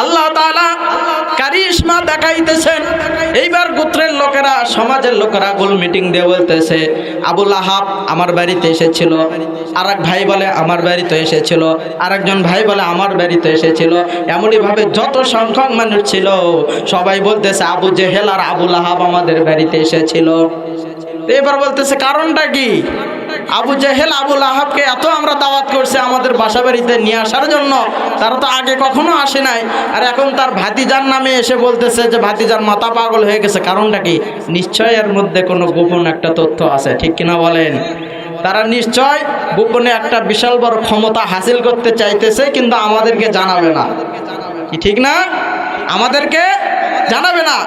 আল্লাহ তাআলা কারিশমা দেখাইতেছেন। এইবার গোত্রের লোকেরা, সমাজের লোকেরা গোল মিটিং দিয়ে বলতেছে আবু লাহাব আমার বাড়িতে এসেছিল, আরেক ভাই বলে আমার বাড়িতে এসেছিল, আরেকজন ভাই বলে আমার বাড়িতে এসেছিল। এমনই ভাবে যত সংখ্যক মানুষ ছিল সবাই বলতেছে আবু জেহেল আর আবু লাহাব আমাদের বাড়িতে এসেছিল। এবার বলতেছে কারণটা কি? আবু জেহেল আবু লাহাবকে এত আমরা দাওয়াত করছি আমাদের বাসা বাড়িতে নিয়ে আসার জন্য, তারা তো আগে কখনো আসে নাই, আর এখন তার ভাতিজার নামে এসে বলতেছে যে ভাতিজার মাথা পাগল হয়ে গেছে, কারণটা কি? নিশ্চয় এর মধ্যে কোনো গোপন একটা তথ্য আছে, ঠিক কিনা বলেন? তারা নিশ্চয় গোপনে একটা বিশাল বড় ক্ষমতা হাসিল করতে চাইতেছে, কিন্তু আমাদেরকে জানাবে না, কি ঠিক না? আমাদেরকে জানাবে না।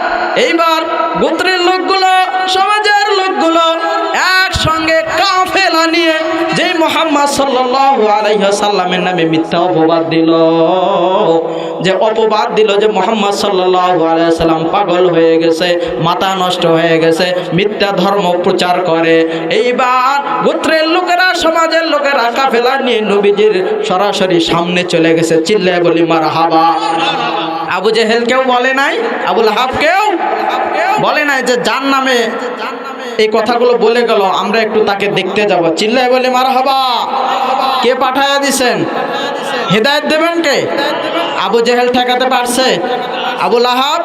এইবার গোত্রের লোকগুলো, সমাজের লোকগুলো একসঙ্গে কাফেলা নিয়ে যে মুহাম্মদ সাল্লাল্লাহু আলাইহি ওয়াসাল্লামের নামে মিথ্যা অপবাদ দিল, যে অপবাদ দিল যে মুহাম্মদ সাল্লাল্লাহু আলাইহি ওয়াসাল্লাম পাগল হয়ে গেছে, মাথা নষ্ট হয়ে গেছে, মিথ্যা ধর্ম প্রচার করে। এইবার গোত্রের লোকেরা, সমাজের লোকেরা কাফেলা নিয়ে নবীজির সরাসরি সামনে চলে গেছে। চিল্লায় বলি মারহাবা। আবু জেহেল কেউ বলে নাই, আবু লাহাব কেউ বলে নাই যে যার নামে এই কথাগুলো বলে গেল আমরা একটু তাকে দেখতে যাব। চিল্লায় বলে মারহাবা। কে পাঠায়া দিছেন? হেদায়েত দেবেন কে? আবু জেহেল ঠেকাতে পারছে? আবু লাহাব?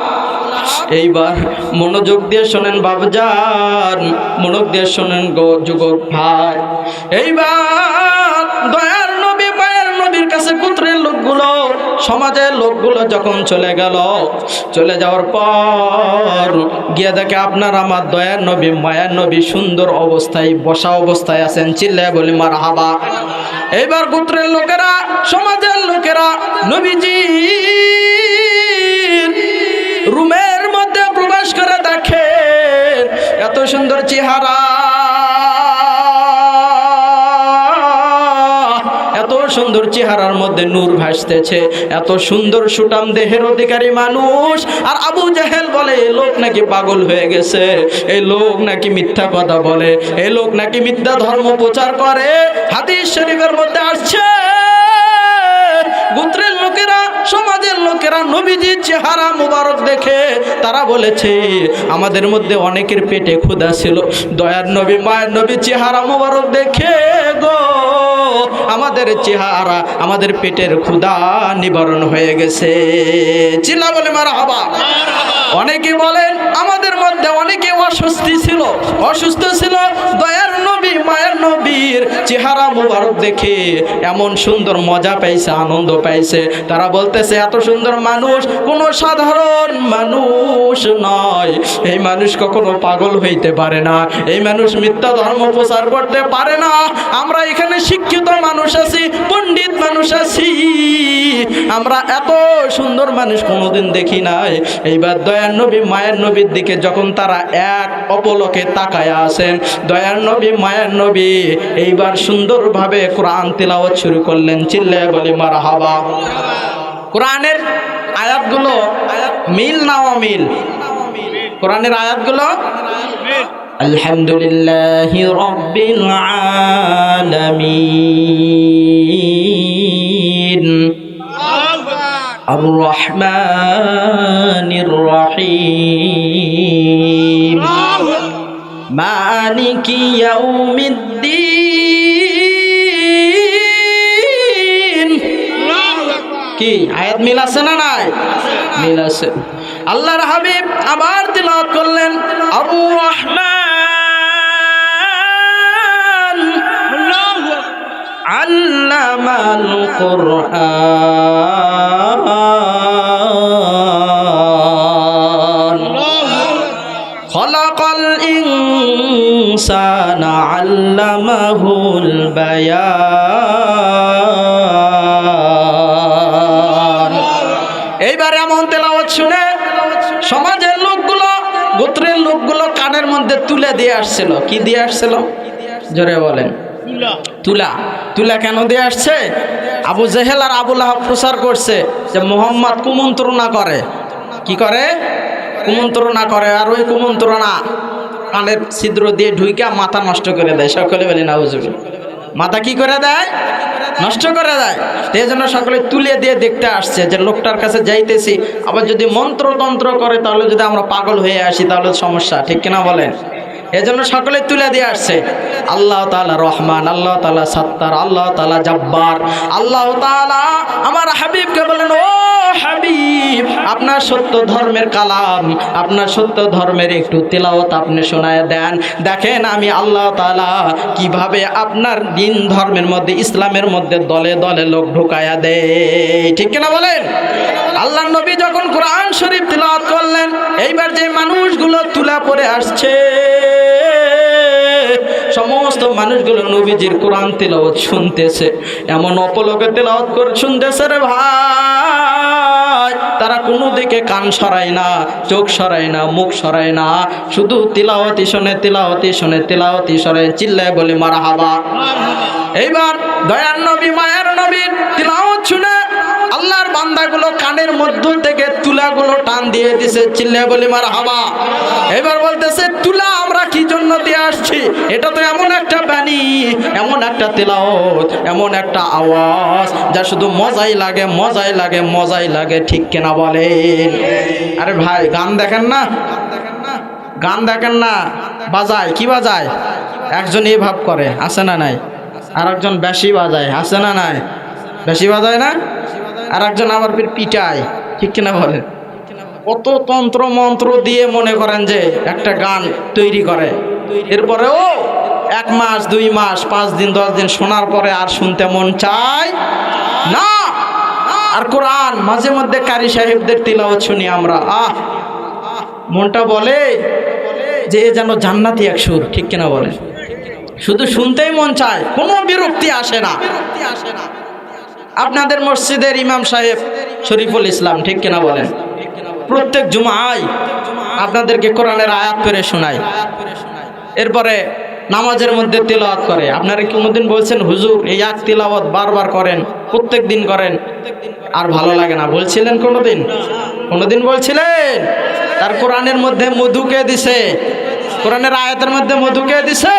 এইবার মনোযোগ দিয়ে শোনেন বাবজান, মনোযোগ দিয়ে শোনেন গো যুবক ভাই। এইবার দয়ার নবী, মায়ের নবীর কাছে গোত্রের লোকগুলো, সমাজের লোকগুলো যখন চলে গেল, চলে যাওয়ার পর গিয়ে দেখে আপনার আমার দয়ার নবী, মায়ার নবী সুন্দর অবস্থায়, বসা অবস্থায় আছেন। চিল্লায় বলি মারহাবা। এইবার গোত্রের লোকেরা, সমাজের লোকেরা নবীজি রুমের মধ্যে প্রবেশ করে দেখে এত সুন্দর চেহারা, এত সুন্দর চেহারার মধ্যে নূর ভাসতেছে, এত সুন্দর সুঠাম দেহের অধিকারী মানুষ। আর আবু জেহেল বলে এই লোক নাকি পাগল হয়ে গেছে, এই লোক নাকি মিথ্যা কথা বলে, এই লোক নাকি মিথ্যা ধর্ম প্রচার করে। হাদিস শরীফের মধ্যে আসছে গোত্রের লোকেরা, সমাজের লোকেরা নবীজির চেহারা মুবারক দেখে তারা বলেছে আমাদের মধ্যে অনেকের পেটে ক্ষুধা ছিল, দয়ার নবী মায়ের নবী চেহারা মুবারক দেখে গো আমাদের চেহারা, আমাদের পেটের ক্ষুধা নিবারণ হয়ে গেছে। চিল্লা বলে মারহাবা। অনেকে বলেন আমাদের মধ্যে অনেকে অসুস্থ ছিল, দয়ার নবী মায়ের নবীর চেহারা মুবারক দেখে এমন সুন্দর মজা পাইছে, আনন্দ পাইছে। তারা বলতেছে এত সুন্দর মানুষ কোনো সাধারণ মানুষ নয়, এই মানুষ কখনো পাগল হইতে পারে না, এই মানুষ মিথ্যা ধর্ম প্রচার করতে পারে না। আমরা এখানে শিক্ষিত মানুষ আছি, পণ্ডিত মানুষ আছি, আমরা এত সুন্দর মানুষ কোনোদিন দেখি নাই। এইবার দয়ার নবী মায়ের নবীর দিকে যখন তারা এক অপলকে তাকায় আছেন, দয়ার নবী মায়ের নবী এইবার সুন্দরভাবে কোরআন তিলাওয়াত শুরু করলেন। চিল্লায় বলি মারহাবা। কোরআনের আয়াতগুলো মিল না অমিল? কোরআনের আয়াতগুলো আলহামদুলিল্লাহি রাব্বিল আলামিন আর রহমানির রহিম মালিকি ইয়াউমিদ্দিন। কি আয়াত মিল আছে না নাই? মিল আছে। আল্লাহর হাবিব আবার তিলাওয়াত করলেন আর রহমান আল্লামাল কুরআন খলাকাল ইনসানা আল্লামাহুল বায়ান। এইবার এমন তেলাওয়াত শুনে সমাজের লোকগুলো, গোত্রের লোকগুলো কানের মধ্যে তুলে দিয়ে আসছিল। কি দিয়ে আসছিল? জোরে বলেন। তুলা। তুলা কেন দিয়ে আসছে? আবু জেহেল আর আবু লাহাব প্রচার করছে যে মুহাম্মদ কুমন্ত্রণা করে। কি করে? কুমন্ত্রণা করে। আর ওই কুমন্ত্রণা কানের ছিদ্র দিয়ে ঢুইকা মাথা নষ্ট করে দেয়। সকলে বলি নাউজুবিল্লাহ। মাথা কি করে দেয়? নষ্ট করে দেয়। এই জন্য সকলে তুলে দিয়ে দেখতে আসছে যে লোকটার কাছে যাইতেছি, আবার যদি মন্ত্রতন্ত্র করে তাহলে যদি আমরা পাগল হয়ে আসি তাহলে সমস্যা, ঠিক কিনা বলেন? এজন্য সকলে তুলে দিয়ে আসছে। আল্লাহ তাআলা রহমান, আল্লাহ তাআলা সাত্তার, আল্লাহ তাআলা জব্বার। আল্লাহ তাআলা আমার হাবিবকে বলেন, ও হাবিব আপনার সত্য ধর্মের কালাম, আপনার সত্য ধর্মের একটু তিলাওয়াত আপনি শোনায় দেন। দেখেন আমি আল্লাহ তাআলা কিভাবে আপনার দিন ধর্মের মধ্যে, ইসলামের মধ্যে দলে দলে লোক ঢুকায়া দেয়, ঠিক কিনা বলেন? আল্লাহর নবী যখন কোরআন শরীফ তিলাওয়াত করলেন, এইবার যে মানুষগুলো তুলা পড়ে আসছে সমস্ত মানুষগুলো নবীজির কোরআন তিলাওয়াত শুনতেছে, এমন অপলকে তিলাওয়াত করে শুনতেছে রে ভাই, তারা কোনো দিকে কান সরায় না, চোখ সরায় না, মুখ সরায় না, শুধু তিলাওয়াতি শুনে, তিলাওয়াতি শুনে, তিলাওয়াতি সরায়। চিল্লায় বলি মারহাবা। এইবার দয়ার নবী মায়ের নবীর তিলাওয়াত শুনে আল্লাহর বান্দাগুলো কানের মধ্য থেকে তুলাগুলো টান দিয়ে দিছে। চিল্লায় বলি মারহাবা। এবার বলতেছে তুলা আমরা কি জন্য দিয়ে আসছি? এটা তো এমন একটা বাণী, এমন একটা তিলাওয়াত, এমন একটা আওয়াজ যা শুধু মজাই লাগে, মজাই লাগে, মজাই লাগে, ঠিক কিনা বলেন? আরে ভাই গান দেখেন না, গান দেখেন না, বাজায় কি বাজায়? একজন এই ভাব করে, আছে না নাই? আর একজন বেশি বাজায়, আছে না নাই? বেশি বাজায় না? আর একজন আবার পিটায়, ঠিক কিনা বলেন? কত তন্ত্র মন্ত্র দিয়ে মনে করেন যে একটা গান তৈরি করে, এরপরেও 1 মাস 2 মাস 5 দিন 10 দিন শোনার পরে আর শুনতে মন চায় না। আর কোরআন মাঝে মধ্যে কারি সাহেবদের তিলাওয়াত শুনি আমরা, মনটা বলে যে এ যেন জান্নাতি এক সুর, ঠিক কিনা বলেন? শুধু শুনতেই মন চায়, কোনো বিরক্তি আসে না। আপনাদের মসজিদের ইমাম সাহেব শরীফুল ইসলাম, ঠিক কিনা বলেন? প্রত্যেক জুমায় আপনাদেরকে কোরআনের আয়াত করে শোনায়। এরপরে নামাজের মধ্যে তিলাওয়াত করে। আপনারা কি কোনোদিন বলছেন হুজুর এই এক তিলাওয়াত বারবার করেন, প্রত্যেক দিন করেন, আর ভালো লাগে না? বলছিলেন কোনোদিন? কোনোদিন বলছিলেন? তার কোরআনের মধ্যে মধুকে দিছে, কোরআনের আয়াতের মধ্যে মধুকে দিছে।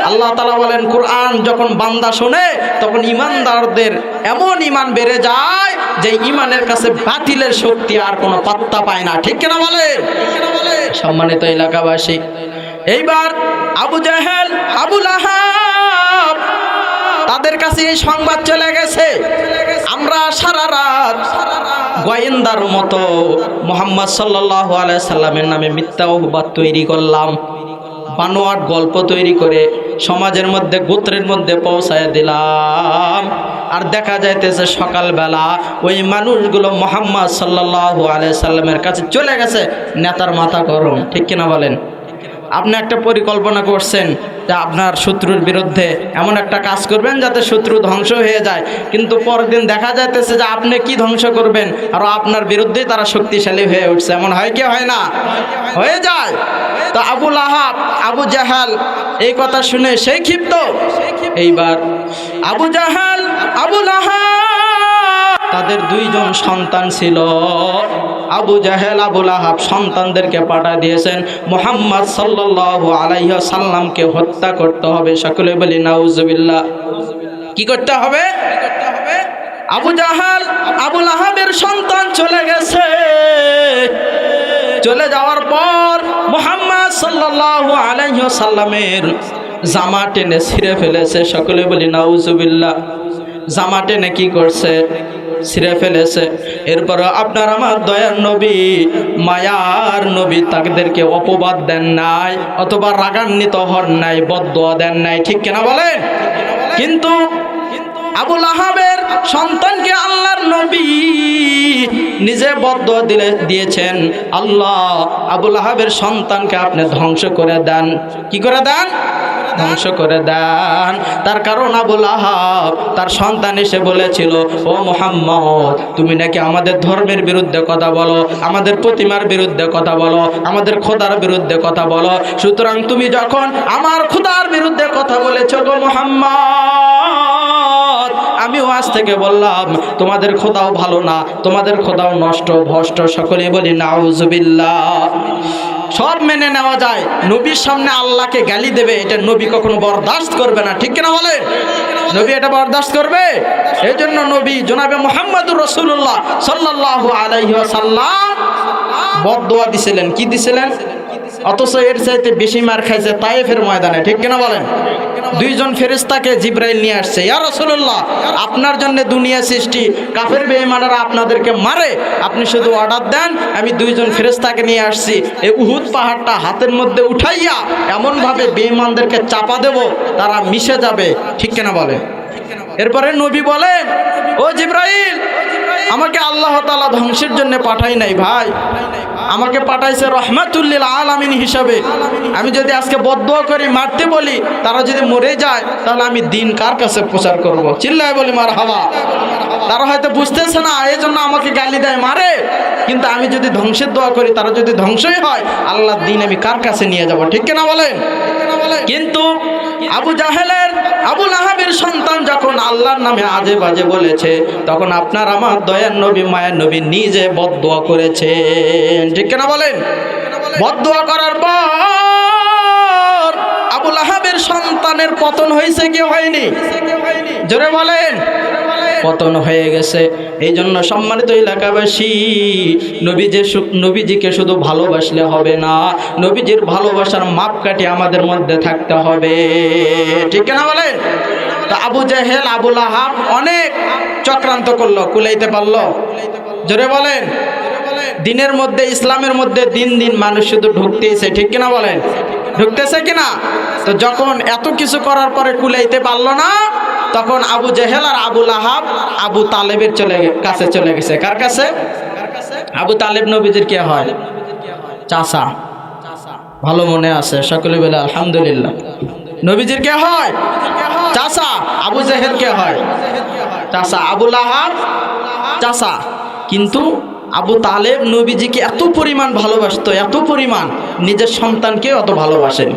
আল্লাহ তাআলা বলেন কোরআন যখন বান্দা শোনে তখন ইমানদারদের এমন ইমান বেড়ে যায় যে ইমানের কাছে বাতিলের শক্তি আর কোনো পাত্তা পায় না। ঠিক কিনা বলেন? সম্মানিত এলাকাবাসী, এইবার আবু জাহেল, আবু লাহাব তাদের কাছে এই সংবাদ চলে গেছে, আমরা সারা রাত গোয়েন্দার মতো মুহাম্মদ সাল্লাল্লাহু আলাইহি সাল্লামের নামে মিথ্যা অপবাদ তৈরি করলাম, বানোয়াট গল্প তৈরি করে সমাজের মধ্যে গোত্রের মধ্যে পৌঁছায় দিলাম। আর দেখা যাইতেছে সকালবেলা ওই মানুষগুলো মুহাম্মদ সাল্লাল্লাহু আলাইহি সাল্লামের কাছে চলে গেছে, নেতার মাথা গরম। ঠিক কিনা বলেন? আপনি একটা পরিকল্পনা করছেন যে আপনার শত্রুর বিরুদ্ধে এমন একটা কাজ করবেন যাতে শত্রু ধ্বংস হয়ে যায়, কিন্তু পরের দিন দেখা যাইতেছে যে আপনি কি ধ্বংস করবেন আর আপনার বিরুদ্ধেই তারা শক্তিশালী হয়ে উঠছে। এমন হয় কি হয় না? হয়ে যায়। তো আবু লাহাব, আবু জাহাল এই কথা শুনে সেই ক্ষিপ্ত। এইবার আবু জাহাল, আবু লাহাব তাদের দুইজন সন্তান ছিল। আবু জাহেল, আবু লাহাব সন্তানদেরকে পাঠিয়ে দিয়েছেন মুহাম্মদ সাল্লাল্লাহু আলাইহি ওয়াসাল্লামকে হত্যা করতে হবে। সকলে বলি নাউজুবিল্লাহ। কি করতে হবে? আবু জাহাল, আবু লাহাবের সন্তান চলে গেছে। চলে যাওয়ার পর মুহাম্মদ সাল্লাল্লাহু আলাইহি ওয়াসাল্লামের জামা টেনে ছিঁড়ে ফেলেছে। সকলে বলি নাউজুবিল্লাহ। জামা টেনে কি করছে? ছিঁড়ে ফেলেছে। এরপর আপনার আমার দয়ার নবী, মায়ার নবী তাদেরকে অপবাদ দেন নাই অথবা রাগান্বিত হন নাই, বদদুয়া দেন নাই। ঠিক কিনা বলেন? কিন্তু আবু লাহাবের সন্তানকে আল্লাহর নবী নিজে বদদুয়া দিয়েছেন, আল্লাহ আবু লাহাবের সন্তানকে আপনি ধ্বংস করে দেন। কি করে দেন? ধ্বংস করে দেন। তার কারণ আবু লাহাব তার সন্তান এসে বলেছিল, ও মুহাম্মদ তুমি নাকি আমাদের ধর্মের বিরুদ্ধে কথা বলো, আমাদের প্রতিমার বিরুদ্ধে কথা বলো, আমাদের খোদার বিরুদ্ধে কথা বলো, সুতরাং তুমি যখন আমার খোদার বিরুদ্ধে কথা বলেছো গো মুহাম্মদ, আমিও আজ থেকে বললাম তোমাদের খোদাও ভালো না, তোমাদের খোদাও নষ্ট ভ্রষ্ট। সকলে বলি নাউজুবিল্লাহ। সব মেনে নেওয়া যায়, নবীর সামনে আল্লাহকে গালি দেবে এটা নবী কখনো বরদাস্ত করবে না। ঠিক কিনা বলেন? নবী এটা বরদাস্ত করবে? এই জন্য নবী জনাবে মুহাম্মদুর রাসূলুল্লাহ সাল্লাল্লাহু আলাইহি ওয়াসাল্লাম বদদুয়া দিছিলেন। কি দিছিলেন? অথচ এর চাইতে বেশি মার খাইছে তায়েফের ময়দানে। ঠিক কিনা বলেন? দুইজন ফেরেশতাকে জিবরাইল নিয়ে আসছে, ইয়া রাসূলুল্লাহ আপনার জন্য দুনিয়া সৃষ্টি, কাফের বেঈমানরা আপনাদেরকে মারে, আপনি শুধু অর্ডার দেন, আমি দুইজন ফেরেশতাকে নিয়ে আসছি, এই উহুদ পাহাড়টা হাতের মধ্যে উঠাইয়া এমন ভাবে বেঈমানদেরকে চাপা দেব তারা মিশে যাবে। ঠিক কিনা বলেন? এরপরে নবী বলেন, ও জিবরাইল আমাকে আল্লাহ তাআলা ধ্বংসের জন্য পাঠাই নাই ভাই, আমাকে পাঠাইছে রহমাতুল লিল আলামিন হিসাবে। আমি যদি আজকে বদদুয়া করি, মারতে বলি, তারা যদি মরে যায় তাহলে আমি দিন কার কাছে প্রচার করব? চিল্লায় বলি মারহাবা। তারা হয়তো বুঝতেছে না, এই জন্য আমাকে গালি দেয়, মারে, কিন্তু আমি যদি ধ্বংসের দোয়া করি, তারা যদি ধ্বংসই হয়, আল্লাহর দিন আমি কার কাছে নিয়ে যাব? ঠিক কিনা বলেন? কিন্তু আবু জাহেলের, আবু লাহাবের সন্তান যখন আল্লাহর নামে আজে বাজে বলেছে, তখন আপনার আমার দয়ার নবী, মায়ের নবী নিজে বদদুয়া করেছেন। ঠিক কিনা বলেন? বদদুয়া করার পর আবু লাহাবের সন্তানের পতন হয়েছে কি হয়নি? জোরে বলেন। পতন হয়ে গেছে। এই জন্য সম্মানিত এলাকাবাসী, নবীজিকে শুধু ভালোবাসলে হবে না, নবীজির ভালোবাসার মাপকাঠি আমাদের মধ্যে থাকতে হবে। ঠিক না বলেন? তা আবু জাহেল, আবু লাহাব অনেক চক্রান্ত করলো, কুলাইতে পারলো? জোরে বলেন। দিনের মধ্যে, ইসলামের মধ্যে দিন দিন মানুষ শুধু ঢুকতেছে। ঠিক কিনা বলেন? ঢুকতেছে কিনা? তো যখন এত কিছু করার পরে কুলাইতে পারলো না, তখন আবু জাহেল আর আবু লাহাব আবু তালেবের কাছে চলে গেছে। কার কাছে? আবু তালেব নবীজির কে হয়? চাচা। ভালো মনে আছে? সকলে বলে আলহামদুলিল্লাহ। নবীজির কে হয়? চাচা। আবু জাহেল কে হয়? চাচা। আবু লাহাব চাচা। কিন্তু আবু তালেব নবীজিকে এত পরিমাণ ভালোবাসতো, এত পরিমাণ, নিজের সন্তানকে অত ভালোবাসেন।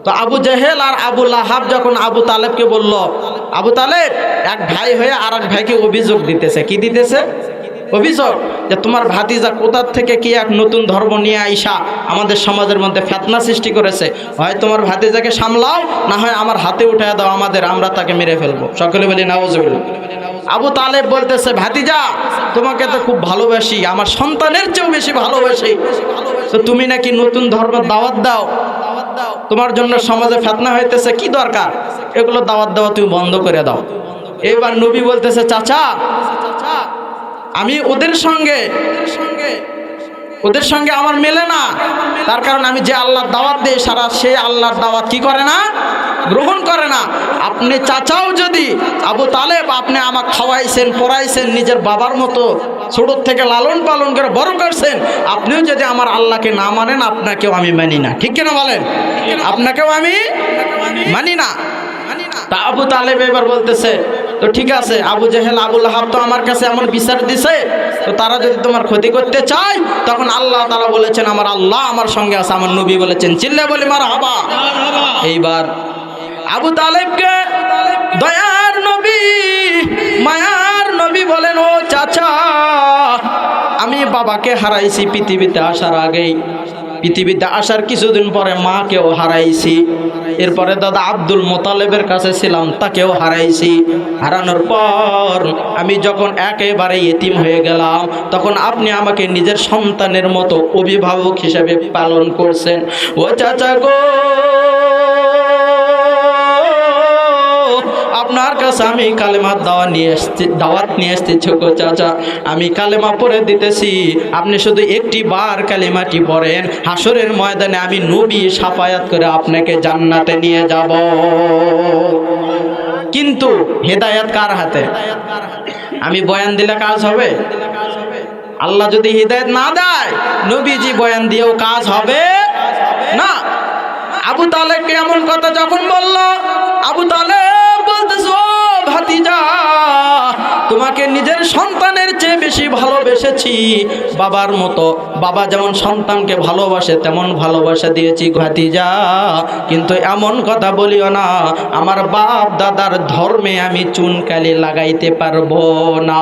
তো আবু জেহেল আর আবু লাহাব যখন আবু তালেবকে বলল, আবু তালেব এক ভাই হয়ে আর এক ভাইকে অভিযোগ দিতেছে। কি দিতেছে? অভিযোগ যে তোমার ভাতিজা কোথার থেকে কি এক নতুন ধর্ম নিয়ে আইসা আমাদের সমাজের মধ্যে ফিতনা সৃষ্টি করেছে। হয় তোমার ভাতিজাকে সামলাও, না হয় আমার হাতে উঠে দাও আমাদের, আমরা তাকে মেরে ফেলবো। সকলে বলি নাউজুবিল্লাহ। আবু তালেব বলতেছে, ভাতিজা তোমাকে তো খুব ভালোবাসি, আমার সন্তানের চেয়েও বেশি ভালোবাসি, তো তুমি নাকি নতুন ধর্মের দাওয়াত দাও, তোমার জন্য সমাজে ফিতনা হইতেছে, কি দরকার এগুলো দাওয়াত দেওয়া, তুমি বন্ধ করে দাও। এবার নবী বলতেছে, চাচা আমি ওদের সঙ্গে আমার মেলে না, তার কারণ আমি যে আল্লাহর দাওয়াত দিই সারা সে আল্লাহর দাওয়াত কি করে না, গ্রহণ করে না। আপনি চাচাও যদি আবু তালেব, আপনি আমাকে খাওয়াইছেন পড়াইছেন, নিজের বাবার মতো ছোট থেকে লালন পালন করে বড় করছেন, আপনিও যদি আমার আল্লাহকে না মানেন, আপনাকেও আমি মানি না। ঠিক কিনা বলেন? আপনাকেও আমি মানি না। তা আবু তালেব এবার বলতেছে, তো ঠিক আছে, আবু জেহেল আবু লাহাব তো আমার কাছে এমন বিচার দিছে, তো তারা যদি তোমার ক্ষতি করতে চায়, তখন আল্লাহ তাআলা বলেছেন আমার আল্লাহ আমার সঙ্গে আছে, আমার নবী বলেছেন, চিল্লা বলি মারহাবা। এইবার আবু তালেবকে দয়ার নবী মায়ার নবী বলেন, ও চাচা আমি বাবাকে হারাইছি পৃথিবীতে আসার আগেই, পৃথিবীতে আসার কিছুদিন পরে মাকেও হারাইছি, এরপরে দাদা আব্দুল মোতালেবের কাছে ছিলাম, তাকেও হারাইছি। হারানোর পর আমি যখন একেবারে ইতিম হয়ে গেলাম, তখন আপনি আমাকে নিজের সন্তানের মতো অভিভাবক হিসেবে পালন করছেন। ও চাচা গো, আপনার কাছে আমি কালেমার দাওয়াত নিয়ে এসেছি গো চাচা, আমি কালেমা পড়ে দিতেছি, আপনি শুধু একটি বার কালেমাটি পড়েন, হাসরের ময়দানে আমি নবী শাফায়াত করে আপনাকে জান্নাতে নিয়ে যাব। কিন্তু হেদায়েত কার হাতে? আমি বয়ান দিলে কাজ হবে? আল্লাহ যদি হেদায়েত না দেয়, নবীজি বয়ান দিয়েও কাজ হবে না। আবু তালেবকে এমন কথা যখন বলল, আবু তালেব বলতেছে, ও ভাতিজা তোমাকে নিজের সন্তানের চেয়ে বেশি ভালোবেসেছি, বাবার মতো, বাবা যেমন সন্তানকে ভালোবাসে তেমন ভালোবাসা দিয়েছি ভাতিজা, কিন্তু এমন কথা বলিও না, আমার বাপ দাদার ধর্মে আমি চুনকালি লাগাইতে পারবো না।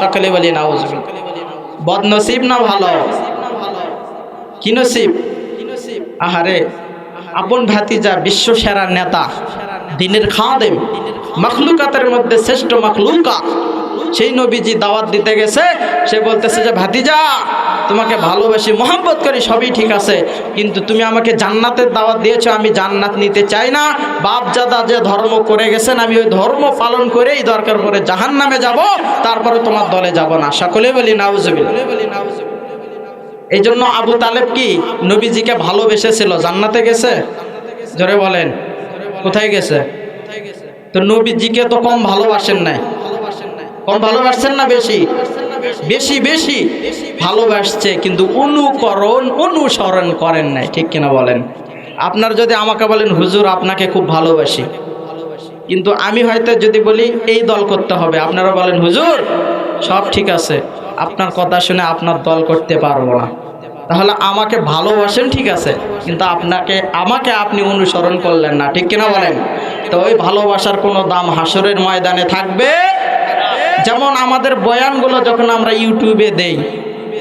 সকলে বলি নাউজুবিল্লাহ। বদনসিব না ভালো? কি নসিব? আহারে, আপন ভাতিজা বিশ্ব সেরা নেতা, দিনের খাদেম, মাখলুকাতের মধ্যে শ্রেষ্ঠ মাখলুকা, সেই নবীজি দাওয়াত দিতে গেছে, সে বলতেছে যে ভাতিজা তোমাকে ভালোবাসি, মহব্বত করি, সবই ঠিক আছে, কিন্তু তুমি আমাকে জান্নাতের দাওয়াত দিয়েছো, আমি জান্নাত নিতে চাই না, বাপ দাদা যে ধর্ম করে গেছেন আমি ওই ধর্ম পালন করেই দরকার পড়ে জাহান্নামে যাব, তারপরে তোমার দলে যাব না। সকলে বলি নাউজুবিল্লাহ। এই জন্য আবু তালেব কি নবীজিকে ভালোবেসেছিল, জান্নাতে গেছে? জোরে বলেন, কোথায় গেছে? তো নবীজিকে তো কম ভালোবাসেন নাই, কম ভালোবাসছেন না বেশি? বেশি বেশি ভালোবাসছে, কিন্তু অনুসরণ করেন নাই। ঠিক কিনা বলেন? আপনার যদি আমাকে বলেন হুজুর আপনাকে খুব ভালোবাসি, কিন্তু আমি হয়তো যদি বলি এই দল করতে হবে, আপনারা বলেন হুজুর সব ঠিক আছে, আপনার কথা শুনে আপনার দল করতে পারবো না, তাহলে আমাকে ভালোবাসেন ঠিক আছে, কিন্তু আমাকে আপনি অনুসরণ করলেন না। ঠিক কিনা বলেন? তো ওই ভালোবাসার কোনো দাম হাসরের ময়দানে থাকবে। যেমন আমাদের বয়ানগুলো যখন আমরা ইউটিউবে দেই,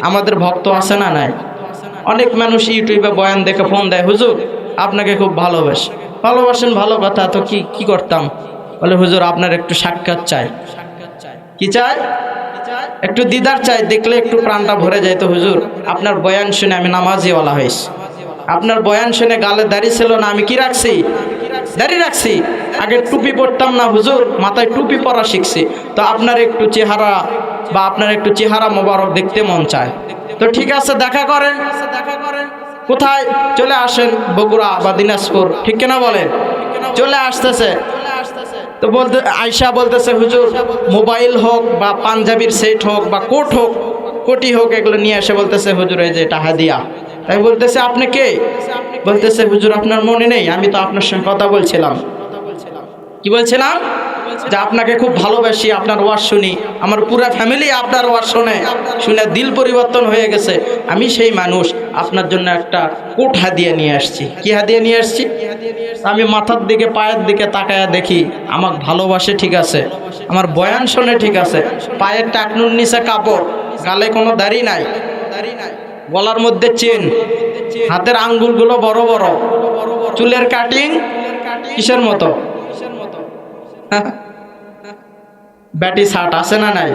আমাদের ভক্ত আছে না নাই? অনেক মানুষ ইউটিউবে বয়ান দেখে ফোন দেয়, হুজুর আপনাকে খুব ভালোবাসেন, ভালো কথা, তো কি করতাম? বলে হুজুর আপনার একটু সাক্ষাৎ চাই। কি চাই? একটু দিদার চাই, দেখলে একটু প্রাণটা ভরে যায়। তো হুজুর আপনার বয়ান শুনে আমি নামাজিওয়ালা হয়েছি, আপনার বয়ান শুনে গালে দাড়ি ছিল না, আমি কি রাখছি? দাড়ি রাখছি। আগে টুপি পরতাম না হুজুর, মাথায় টুপি পরা শিখছি, তো আপনার একটু চেহারা মোবারক দেখতে মন চায়। তো ঠিক আছে দেখা করেন, কোথায়? চলে আসেন বগুড়া বা দিনাজপুর। ঠিক কিনা বলেন? চলে আসতেছে, তো আয়শা বলতেছে হুজুর মোবাইল হোক বা পাঞ্জাবির সেট হোক বা কোটি হোক, এগুলো নিয়ে এসে বলতেছে হুজুর এই যে এটা হাদিয়া। তাই বলতেছে আপনি কে? বলতেছে হুজুর আপনার মনে নেই, আমি তো আপনার সঙ্গে কথা বলছিলাম। কি বলছিলাম? যে আপনাকে খুব ভালোবাসি, আপনার ওয়াজ শুনি, আমার পুরো ফ্যামিলি আপনার ওয়াজ শুনে দিল পরিবর্তন হয়ে গেছে। আমি সেই মানুষ, আপনার জন্য একটা কোট হাদিয়া নিয়ে আসছি। কি হাদিয়া নিয়ে আসছি? আমি মাথার দিকে পায়ের দিকে তাকায়া দেখি আমাকে ভালোবাসে, ঠিক আছে, আমার বয়ান শোনে, ঠিক আছে, পায়ের টাকনুর নিচে কাপড়, গালে কোনো দাড়ি নাই, গলার মধ্যে চেন, হাতের আঙ্গুলগুলো বড় বড়, চুলের কাটিং কিসের মতো, ব্যাটি শার্ট আছে না নাই,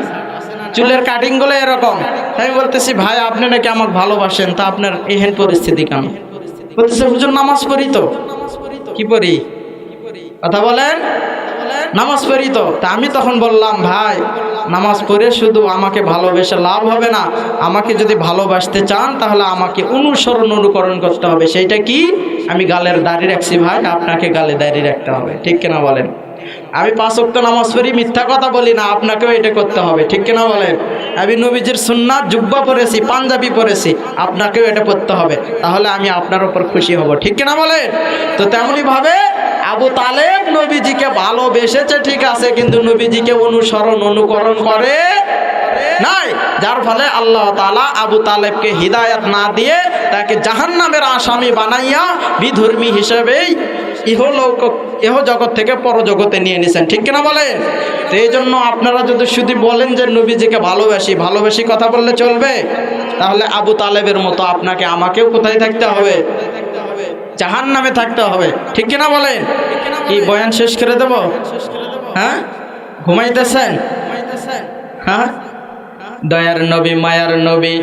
চুলের কাটিং গুলো এরকম। আমি বলতেছি ভাই আপনি নাকি আমাকে ভালোবাসেন, তা আপনার এহেন পরিস্থিতি কেন? বলতেছে হুজুর নামাজ পড়ি তো। কি পড়ি? কথা বলেন। নামাজ পড়ি তো। তা আমি তখন বললাম ভাই নামাজ পড়ে শুধু আমাকে ভালোবেসে লাভ হবে না, আমাকে যদি ভালোবাসতে চান তাহলে আমাকে অনুকরণ করতে হবে। সেইটা কি? আমি গালের দাড়ি রাখছি ভাই, আপনাকে গালে দাড়ি রাখতে হবে, ঠিক কিনা বলেন? আমি 5 ওয়াক্ত নামাজ পড়ি, মিথ্যা কথা বলি না, আপনাকেও এটা করতে হবে, ঠিক কিনা বলেন? আমি নবীজির সুন্নাত জুব্বা পরেছি, পাঞ্জাবি পরেছি, আপনাকেও এটা পড়তে হবে, তাহলে আমি আপনার উপর খুশি হব, ঠিক কিনা বলেন? তো তেমনি ভাবে আবু তালেব নবীজিকে ভালোবেসেছে, ঠিক আছে, কিন্তু নবীজিকে অনুকরণ করে নাই, যার ফলে আল্লাহ তাআলা আবু তালেবকে হিদায়াত না দিয়ে তাকে জাহান্নামের আসামি বানাইয়া বিধর্মী হিসেবেই ইহ জগৎ থেকে পরজগতে নিয়ে নিছেন, ঠিক কিনা বলেন? তো এই জন্য আপনারা যদি শুধু বলেন যে নবীজিকে ভালোবাসি কথা বললে চলবে? তাহলে আবু তালেবের মতো আপনাকে আমাকেও কোথায় থাকতে হবে? জাহান্নামে থাকতে হবে, ঠিক কিনা বলেন? কি বয়ান শেষ করে দেব? হ্যাঁ, ঘুমাইতেছেন? হ্যাঁ, দয়ার নবী মায়ার নবী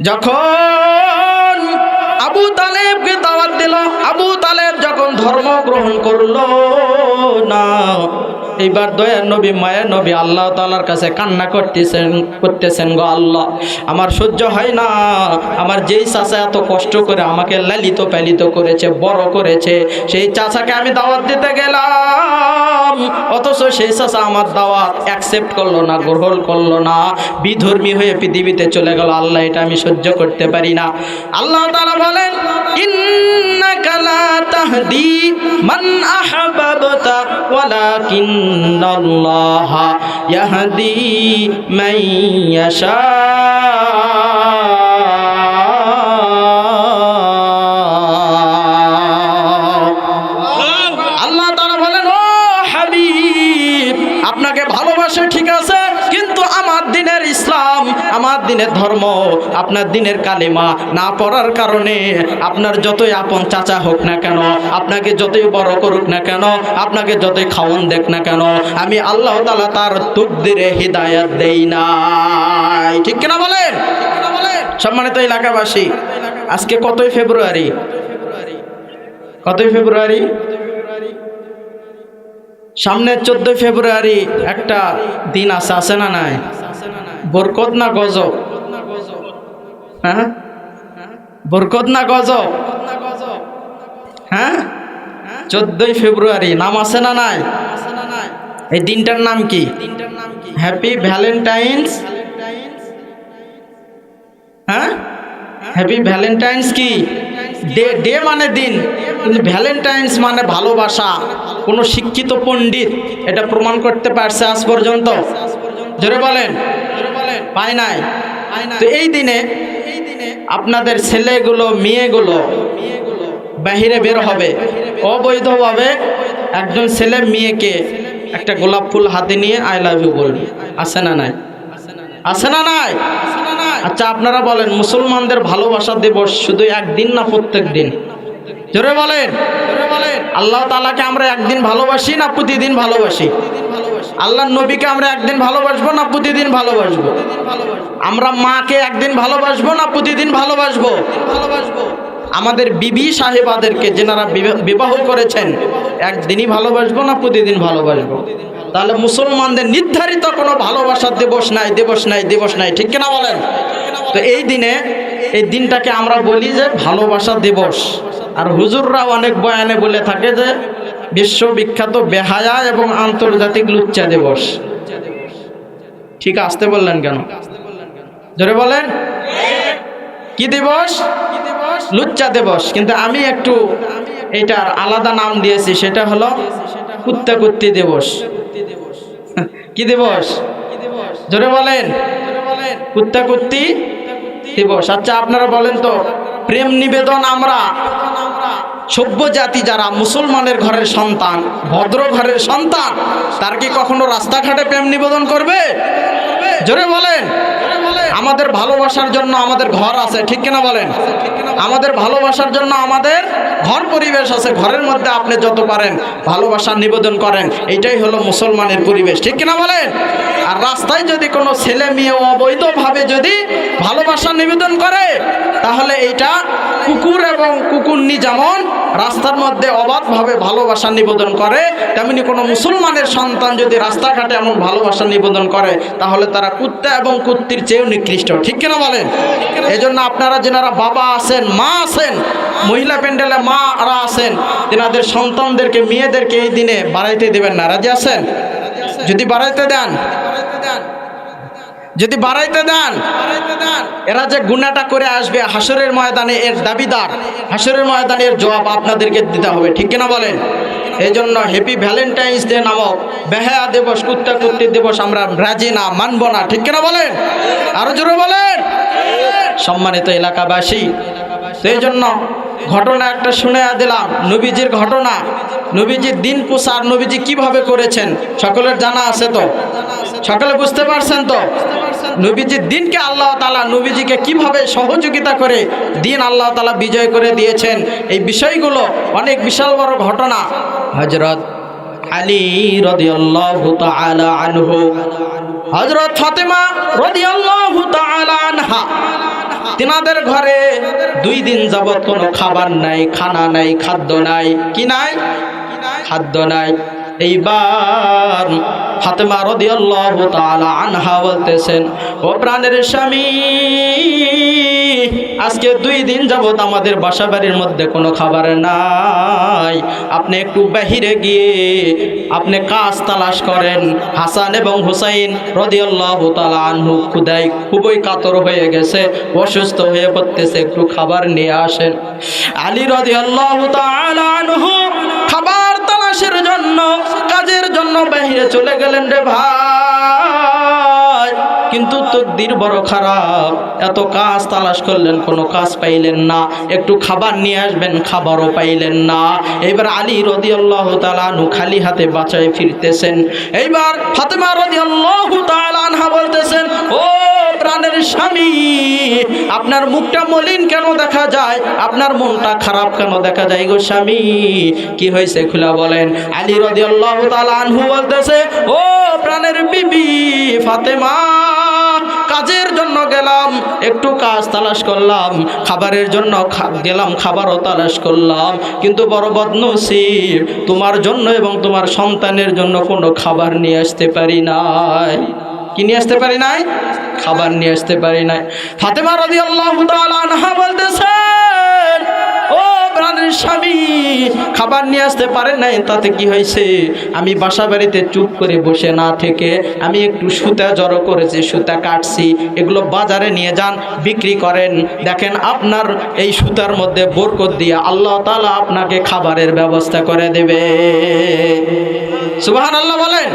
যখন আবু তালেবকে দাওয়াত দিল, আবু তালেব যখন ধর্ম গ্রহণ করলো না, এইবার দয়ার নবী মায়ের নবী আল্লাহ তাআলার কাছে কান্না করতেছেন গো আল্লাহ, আমার সহ্য হয় না, আমার যেই চাচা এত কষ্ট করে আমাকে লালিত পালিত করেছে, বড় করেছে, সেই চাচাকে আমি দাওয়াত দিতে গেলাম, অথচ সেই চাচা আমার দাওয়াত অ্যাকসেপ্ট করলো না, গ্রহণ করলো না, বিধর্মী হয়ে পৃথিবীতে চলে গেল। আল্লাহ এটা আমি সহ্য করতে পারি না। আল্লাহ তাআলা বলেন ইন্নাকা লা তাহদি মান আহবাবতা ওয়ালাকিন্নাল্লাহা ইয়াহদি মান ইয়াশা। আল্লাহ তাআলা বলেন ও হাবিব, আপনাকে ভালোবাসে ঠিক আছে, কিন্তু আমার দিনের ইসলাম, আমার দিনের ধর্ম, আপনার দিনের কালেমা না পড়ার কারণে আপনার যতই আপন চাচা হোক না কেন, আপনাকে যতই বড় করুক না কেন, আপনাকে যতই খাওয়ান দেখ না কেন, আমি আল্লাহ তাআলা তার তাকদীরে হিদায়াত দেই নাই, ঠিক কিনা বলেন? সম্মানিত এলাকাবাসী, আজকে কতই ফেব্রুয়ারি? কতই ফেব্রুয়ারি? সামনে 14 ফেব্রুয়ারি একটা দিন আছে না নাই? বরকত না গজব? হ্যাঁ, বরকত না গজব? হ্যাঁ, 14 ফেব্রুয়ারি নাম আছে না নাই? এই দিনটার নাম কি? Happy Valentine's. হ্যাঁ, হ্যাপি ভ্যালেন্টাইন্স কি? ডে মানে দিন, কিন্তু ভ্যালেন্টাইন্স মানে ভালোবাসা। কোনো শিক্ষিত পণ্ডিত এটা প্রমাণ করতে পারছে আজ পর্যন্ত? জোরে বলেন। পায় নাই। তো এই দিনে আপনাদের ছেলেগুলো মেয়েগুলো বাহিরে বের হবে, অবৈধভাবে একজন ছেলে মেয়েকে একটা গোলাপ ফুল হাতে নিয়ে আই লাভ ইউ বলবে, আছে না নাই? আছে না নাই? আচ্ছা আপনারা বলেন, মুসলমানদের ভালোবাসা দিবস শুধু একদিন না প্রত্যেক দিন? জোরে বলেন। আল্লাহ তাআলাকে আমরা একদিন ভালোবাসি না প্রতিদিন ভালোবাসি? আল্লাহর নবীকে আমরা একদিন ভালোবাসবো না প্রতিদিন ভালোবাসবো? আমরা মাকে একদিন ভালোবাসবো না প্রতিদিন ভালোবাসবো? আমাদের বিবি সাহেবাদেরকে যেনারা বিবাহ করেছেন একদিনই ভালোবাসবো না প্রতিদিন ভালোবাসবো? তাহলে মুসলমানদের নির্ধারিত কোনো ভালোবাসার দিবস নাই, ঠিক কিনা বলেন? তো এই দিনে, এই দিনটাকে আমরা বলি যে ভালোবাসা দিবস, আর হুজুররা অনেক বয়ানে বলে থাকে যে বিশ্ববিখ্যাত বেহায়া এবং আন্তর্জাতিক লুচ্চা দিবস। ঠিক আসতে বললেন কেন? জোরে বলেন। কি দিবস? লুচ্চা দিবস। কিন্তু আমি একটু এটার আলাদা নাম দিয়েছি, সেটা হলো কুত্তা কুত্তি দিবস। কি দিবস? জোরে বলেন, কুত্তা কুত্তি দিবস। আচ্ছা আপনারা বলেন তো, প্রেম নিবেদন আমরা সভ্য জাতি যারা মুসলমানের ঘরের সন্তান, ভদ্র ঘরের সন্তান, তার কি কখনো রাস্তাঘাটে প্রেম নিবেদন করবে? জোরে বলেন। আমাদের ভালোবাসার জন্য আমাদের ঘর আছে, ঠিক কিনা বলেন? আমাদের ভালোবাসার জন্য আমাদের ঘর পরিবেশ আছে, ঘরের মধ্যে আপনি যত পারেন ভালোবাসা নিবেদন করেন, এইটাই হলো মুসলমানের পরিবেশ, ঠিক কিনা বলেন? আর রাস্তায় যদি কোনো ছেলে মেয়ে অবৈধভাবে যদি ভালোবাসা নিবেদন করে, তাহলে এইটা কুকুর এবং কুকুরনি যেমন রাস্তার মধ্যে অবাধভাবে ভালোবাসা নিবেদন করে, তেমনি কোনো মুসলমানের সন্তান যদি রাস্তাঘাটে এমন ভালোবাসা নিবেদন করে, তাহলে তারা কুত্তা এবং কুত্তির চেয়েও নিকৃষ্ট, ঠিক কিনা বলেন? এই জন্য আপনারা যেনারা বাবা আছেন, মা আছেন, মহিলা প্যান্ডেলে মারা আছেন, তেনাদের সন্তানদেরকে, মেয়েদেরকে এই দিনে বাড়াইতে দেবেন না। রাজি আছেন? যদি বাড়াইতে দেন, যদি বাড়াইতে দেন, এরা যে গুনাহটা করে আসবে হাসরের ময়দানে, এর দাবিদার, হাসরের ময়দানে এর জবাব আপনাদেরকে দিতে হবে, ঠিক কিনা বলেন? এই জন্য হ্যাপি ভ্যালেন্টাইন্স ডে নামক বেহায়া দিবস, কুত্তা কুত্তি দিবস আমরা রাজি না, মানব না, ঠিক কিনা বলেন? আরো জোরে বলেন। সম্মানিত এলাকাবাসী, তো এই জন্য ঘটনা একটা শুনে দিলাম, নবীজির ঘটনা, নবীজির দিন প্রচার নবীজি কিভাবে করেছেন সকলের জানা আছে তো? সকলে বুঝতে পারছেন তো? নবীজির দিনকে আল্লাহ তাআলা নবীজিকে কিভাবে সহযোগিতা করে দিন আল্লাহ তাআলা বিজয় করে দিয়েছেন, এই বিষয়গুলো অনেক বিশাল বড় ঘটনা। হযরত আলী রাদিয়াল্লাহু তাআলা আনহু, হযরত ফাতেমা রাদিয়াল্লাহু তাআলা আনহা, তিনাদের ঘরে 2 দিন যাবত কোনো খাবার নাই, খানা নাই, খাদ্য নাই। কি নাই? খাদ্য নাই। এইবার ফাতেমা রাদিয়াল্লাহু তাআলা আনহা বলতেছেন, ও প্রাণের স্বামী, আজকে 2 দিন যাবত আমাদের বাসা বাড়ির মধ্যে কোনো খাবার নাই, আপনি একটু বাহিরে গিয়ে আপনি কাজ তালাশ করেন। হাসান এবং হুসাইন রাদিয়াল্লাহু তাআলা আনহু ক্ষুধায় খুবই কাতর হয়ে গেছে, অসুস্থ হয়ে পড়তেছে, একটু খাবার নিয়ে আসেন। আলী রাদিয়াল্লাহু তাআলা আনহু খাবার তালাশের জন্য, কাজের জন্য বাহিরে চলে গেলেন রে ভাই। কিন্তু তকদির বড় খারাপ, এত কাজ তালাশ করলেন, কোনো কাজ পাইলেন না, একটু খাবার নিয়ে আসবেন, খাবারও পাইলেন না। এইবার আলী রাদিয়াল্লাহু তাআলা আনহু খালি হাতে বাঁচায় ফিরতেছেন। এইবার ফাতেমা রাদিয়াল্লাহু তাআলা আনহা বলতেছেন, ও প্রাণের স্বামী, আপনার মুখটা মলিন কেন দেখা যায়, আপনার মনটা খারাপ কেন দেখা যায় গো স্বামী? কি হয়েছে খুলা বলেন। আলী রাদিয়াল্লাহু তাআলা আনহু বলতেছে, ও প্রাণের বিবি ফাতেমা, কাজের জন্য গেলাম, একটু কাজ তালাশ করলাম, খাবারের জন্য গেলাম, খাবারও তালাশ করলাম, কিন্তু বড় বদনসিব, তোমার জন্য এবং তোমার সন্তানের জন্য কোনো খাবার নিয়ে আসতে পারি নাই। কি নিয়ে আসতে পারি নাই? খাবার নিয়ে আসতে পারি নাই। ফাতেমা রাদিয়াল্লাহু তাআলা আনহা বলতেছেন, ও প্রাণের স্বামী, খাবার নিয়ে আসতে পারেন নাই, তাতে কি হয়েছে? আমি বাসা বাড়িতে চুপ করে বসে না থেকে আমি একটু সুতা জড়ো করেছি, সুতা কাটছি, এগুলো বাজারে নিয়ে যান, বিক্রি করেন, দেখেন আপনার এই সুতার মধ্যে বরকত দিয়ে আল্লাহ তাআলা আপনাকে খাবারের ব্যবস্থা করে দেবে। সুবহানাল্লাহ বলেন।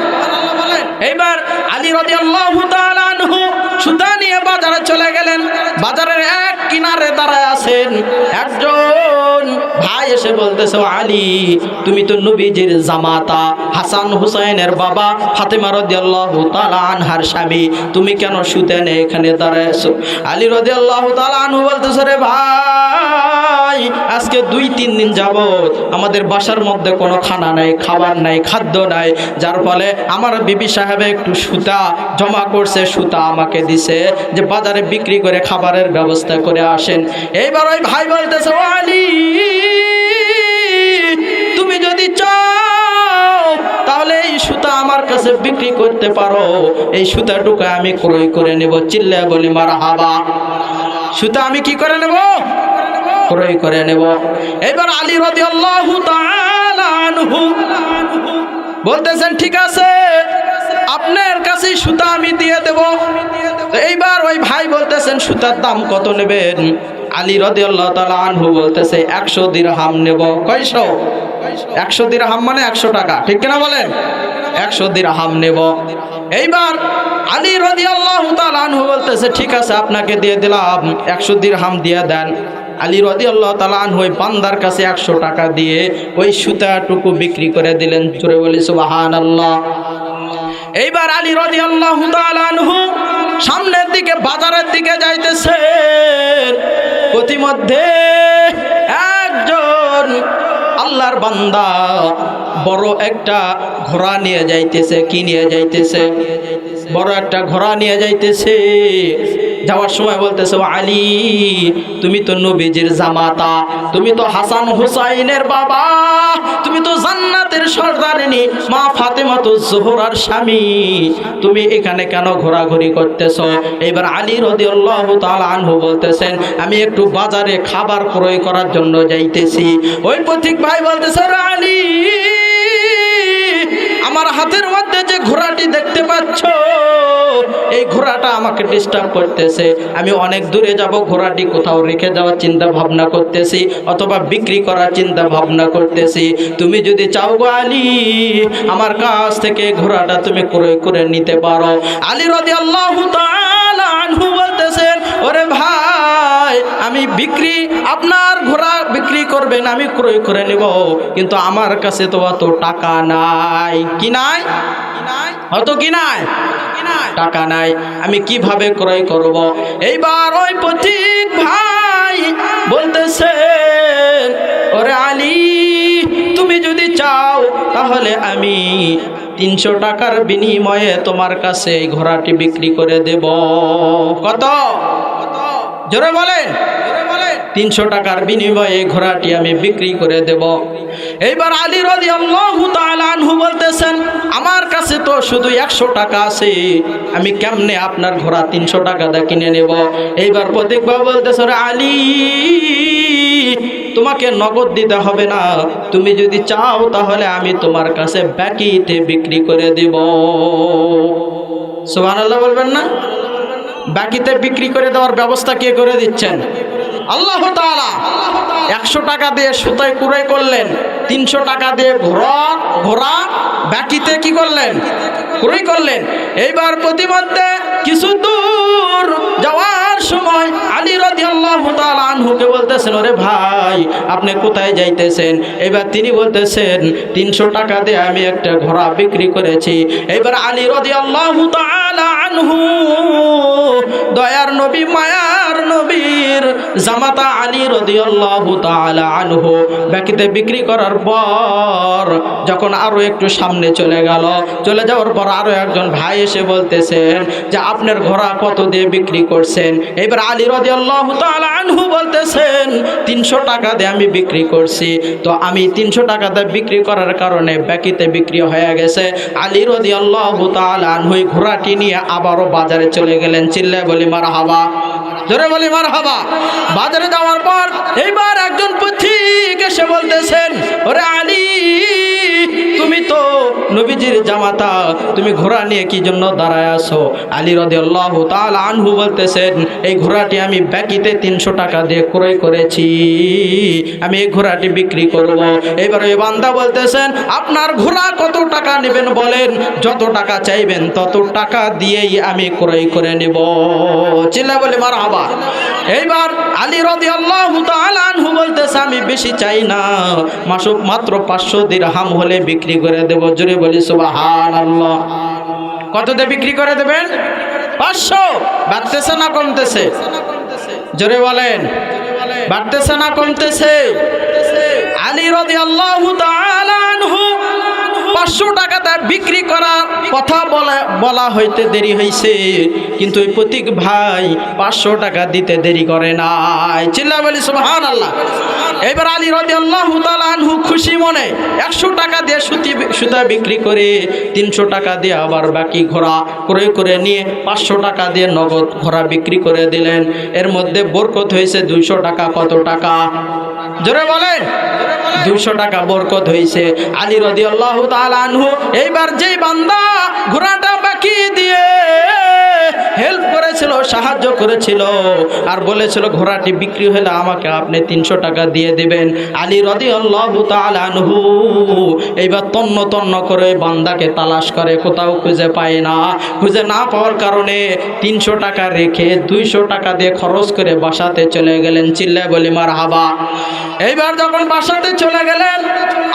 এইবার আলী রাদিয়াল্লাহু তাআলা আনহু সুতা নিয়ে বাজারে চলে গেলেন। বাজারের এক কিনারে দাঁড়ায় আছেন একজন ভাই, এসে বলতেছে, আলী, তুমি তো নবীজির জামাতা, হাসান হুসাইনের বাবা, ফাতেমা রাদিয়াল্লাহু তাআলা আনহার স্বামী, তুমি কেন সুতা নিয়ে এখানে দাঁড়ায় আছো? আলী রাদিয়াল্লাহু তাআলা আনহু বলতেছে, রে ভাই, আজকে 2-3 দিন যাবত আমাদের বাসার মধ্যে কোনো খানা নাই, খাবার নাই, খাদ্য নাই, যার ফলে আমার বিবি সাহেবে একটু সুতা জমা করছে, সুতা আমাকে দিছে যে বাজারে বিক্রি করে খাবারের ব্যবস্থা করে আসেন। এইবার ওই ভাই বলতেছে, ও আলী, তুমি যদি চাও তাহলে এই সুতা আমার কাছে বিক্রি করতে পারো, এই সুতাটুকু আমি ক্রয় করে নেব। চিল্লায় বলি মারহাবা। সুতা আমি কি করে নেব? ক্রয় করে নেব। এবার আলী রাদিয়াল্লাহু তাআলা আনহু বলতেছেন, ঠিক আছে, আপনার কাছে সুতা আমি দিয়ে দেব। এইবার ওই ভাই বলতেছেন, সুতার দাম কত নেবেন? আলী রাদিয়াল্লাহু তাআলা আনহু বলতেছে 100 দিরহাম নেব। কয়শো? 100 দিরহাম মানে 100 টাকা, ঠিক কিনা বলেন? 100 দিরহাম নেব। এইবার আলী রাদিয়াল্লাহু তাআলা আনহু বলতেছে ঠিক আছে আপনাকে দিয়ে দিলাম, 100 দিরহাম দিয়ে দেন। আলী রাদিয়াল্লাহু তাআলা আনহু ওই বান্দার কাছে 100 টাকা দিয়ে ওই সুতাটুকু বিক্রি করে দিলেন। জোরে বলি সুবহানাল্লাহ। এইবার আলী রাদিয়াল্লাহু তাআলা আনহু সামনের দিকে বাজারের দিকে যাইতেছেন। প্রতিমধ্যে একজন আল্লাহর বান্দা বড় একটা ঘোড়া নিয়ে যাইতেছে। কি নিয়ে যাইতেছে? বড় একটা ঘোড়া নিয়ে যাইতেছে। যাওয়ার সময় বলতেছে আলী তুমি তো নবীজির জামাতা, তুমি তো হাসান হুসাইনের বাবা, তুমি তো জান্নাতের সর্দারিনী মা ফাতেমাতুজ জোহরার স্বামী, তুমি এখানে কেন ঘোরাঘুরি করতেছো? এবার আলী রাদিয়াল্লাহু তাআলা আনহু বলতেছেন আমি একটু বাজারে খাবার ক্রয় করার জন্য যাইতেছি। ওই পথিক ভাই বলতেছে আলী আমার হাতের মধ্যে যে ঘোড়াটি দেখতে পাচ্ছ এই ঘোড়াটা আমাকে ডিস্টার্ব করতেছে, আমি অনেক দূরে যাব, ঘোড়াটি কোথাও রেখে যাওয়ার চিন্তা ভাবনা করতেছি অথবা বিক্রি করার চিন্তা ভাবনা করতেছি। তুমি যদি চাও গো আলী আমার কাছ থেকে ঘোড়াটা তুমি ক্রয় করে নিতে পারো। আলী রাদিয়াল্লাহু তাআলা আনহু বলতেছেন ওরে ভাই আমি বিক্রি, আপনার ঘোড়া বিক্রি করবেন আমি ক্রয় করে নিব, কিন্তু আমার কাছে তো অত টাকা নাই। কি নাই? অত কি নাই? টাকা নাই, আমি কিভাবে ক্রয় করব? এইবার ওই পথিক ভাই বলতেছেন ওরে আলী তুমি যদি চাও তাহলে আমি 300 টাকার বিনিময়ে তোমার কাছে এই ঘোড়াটি বিক্রি করে দেব। কত? জোরে বলেন। 300 টাকার বিনিময়ে ঘোড়াটি আমি বিক্রি করে দেব। এইবার আলী রাদিয়াল্লাহু তাআলা আনহু বলতেছেন আমার কাছে তো শুধু 100 টাকা আছে, আমি কেমনে আপনার ঘোড়া 300 টাকা দিয়ে কিনে নেব? এইবার প্রতীক বাবু বলতেছে আলী তোমাকে নগদ দিতে হবে না, তুমি যদি চাও তাহলে আমি তোমার কাছে বাকিতে বিক্রি করে দেব। সুবহানাল্লাহ বলবেন না? বাকিতে বিক্রি করে দেওয়ার ব্যবস্থা কে করে দিচ্ছেন? আল্লাহ তাআলা। 100 টাকা দিয়ে সুতাই ক্রয় করলেন, 300 টাকা দিয়ে ঘোড়া বাকিতে কি করলেন? ক্রয় করলেন। এইবার প্রতিমধ্যে কিছু দূর যাওয়ার সময় আলী রাদিয়াল্লাহু তাআলা আনহুকে বলতেছেন ওরে ভাই আপনি কোথায় যাইতেছেন? এবার তিনি বলতেছেন 300 টাকা দিয়ে আমি একটা ঘোড়া বিক্রি করেছি। এবার আলী রাদিয়াল্লাহু তাআলা আনহু দয়ার নবী মায়ার নবীর জামাতা আলী রাদিয়াল্লাহু তাআলা আনহু বাকিতে বিক্রি করার পর যখন আরো একটু সামনে চলে গেল, চলে যাওয়ার পর আরো একজন ভাই এসে বলতেছেন যে আপনার ঘোড়া কত দিয়ে বিক্রি করছেন? এবার আলী রাদিয়াল্লাহু তাআলা আনহু বলতেছেন 300 টাকা দিয়ে আমি বিক্রি করছি। তো আমি 300 টাকা দিয়ে বিক্রি করার কারণে বাকিতে বিক্রি হয়ে গেছে। আলী রাদিয়াল্লাহু তাআলা আনহু ঘোড়াটি নিয়ে আবারও বাজারে চলে গেলেন। চিল্লায় বলি মারহাবা, জোরে বলি মারহাবা। বাজারে যাওয়ার পর এইবার একজন পথিক এসে বলতেছেন ওরে আলী তুমি তো নবীজির জামাতা, তুমি ঘোড়া নিয়ে কি জন্য দাঁড়ায় আছো? আলী রাদিয়াল্লাহু তাআলা আনহু বলতেছেন এই ঘোড়াটি আমি বাকিতে 300 টাকা দিয়ে ক্রয় করেছি, আমি এই ঘোড়াটি বিক্রি করব। এবার ওই বান্দা বলতেছেন আপনার ঘোড়া কত টাকা নেবেন বলেন, যত টাকা চাইবেন তত টাকা দিয়েই আমি ক্রয় করে নেব। চিল্লা বলে মারহাবা। এইবার আলী রাদিয়াল্লাহু তাআলা আনহু বলতেছে আমি বেশি চাই না, মাত্র 500 দিরহাম হলে বিক্রি করে দেব। জোরে বলি সুবহানাল্লাহ। কত দিয়ে বিক্রি করে দেবেন? 500। বাড়তেছে না কমতেছে? জোরে বলেন। বাড়তেছে না কমতেছে? আলী রাদিয়াল্লাহু তাআলা আনহু 500 টাকাতে বিক্রি করার কথা বলা হইতে দেরি হয়েছে, কিন্তু ওই প্রতীক ভাই 500 টাকা দিতে দেরি করে নাই। চিল্লা বলি সুবহানাল্লাহ। এবার আলী রাদিয়াল্লাহু তাআলা আনহু খুশি মনে 100 টাকা দিয়ে সুতা বিক্রি করে 300 টাকা দিয়ে আবার বাকি ঘোড়া ক্রয় করে নিয়ে 500 টাকা দিয়ে নগদ ঘোড়া বিক্রি করে দিলেন। এর মধ্যে বরকত হয়েছে 200 টাকা। কত টাকা? জোরে বলেন। 200 টাকা বরকত হয়েছে। আলী রাদিয়াল্লাহু তাআলা আনহু এইবার যেই বান্দা ঘোড়াটা বাকি দিয়ে হেল্প করেছিল, সাহায্য করেছিল, আর বলেছিল ঘোড়াটি বিক্রি হলে আমাকে আপনি 300 টাকা দিয়ে দিবেন। আলী রাদিয়াল্লাহু তাআলা আনহু এইবার তন্ন তন্ন করে বান্দাকে তালাশ করে, কোথাও খুঁজে পায় না। খুঁজে না পাওয়ার কারণে 300 টাকা রেখে 200 টাকা দিয়ে খরচ করে বাসাতে চলে গেলেন। চিল্লায় বলি মারহাবা। এইবার যখন বাসাতে চলে গেলেন,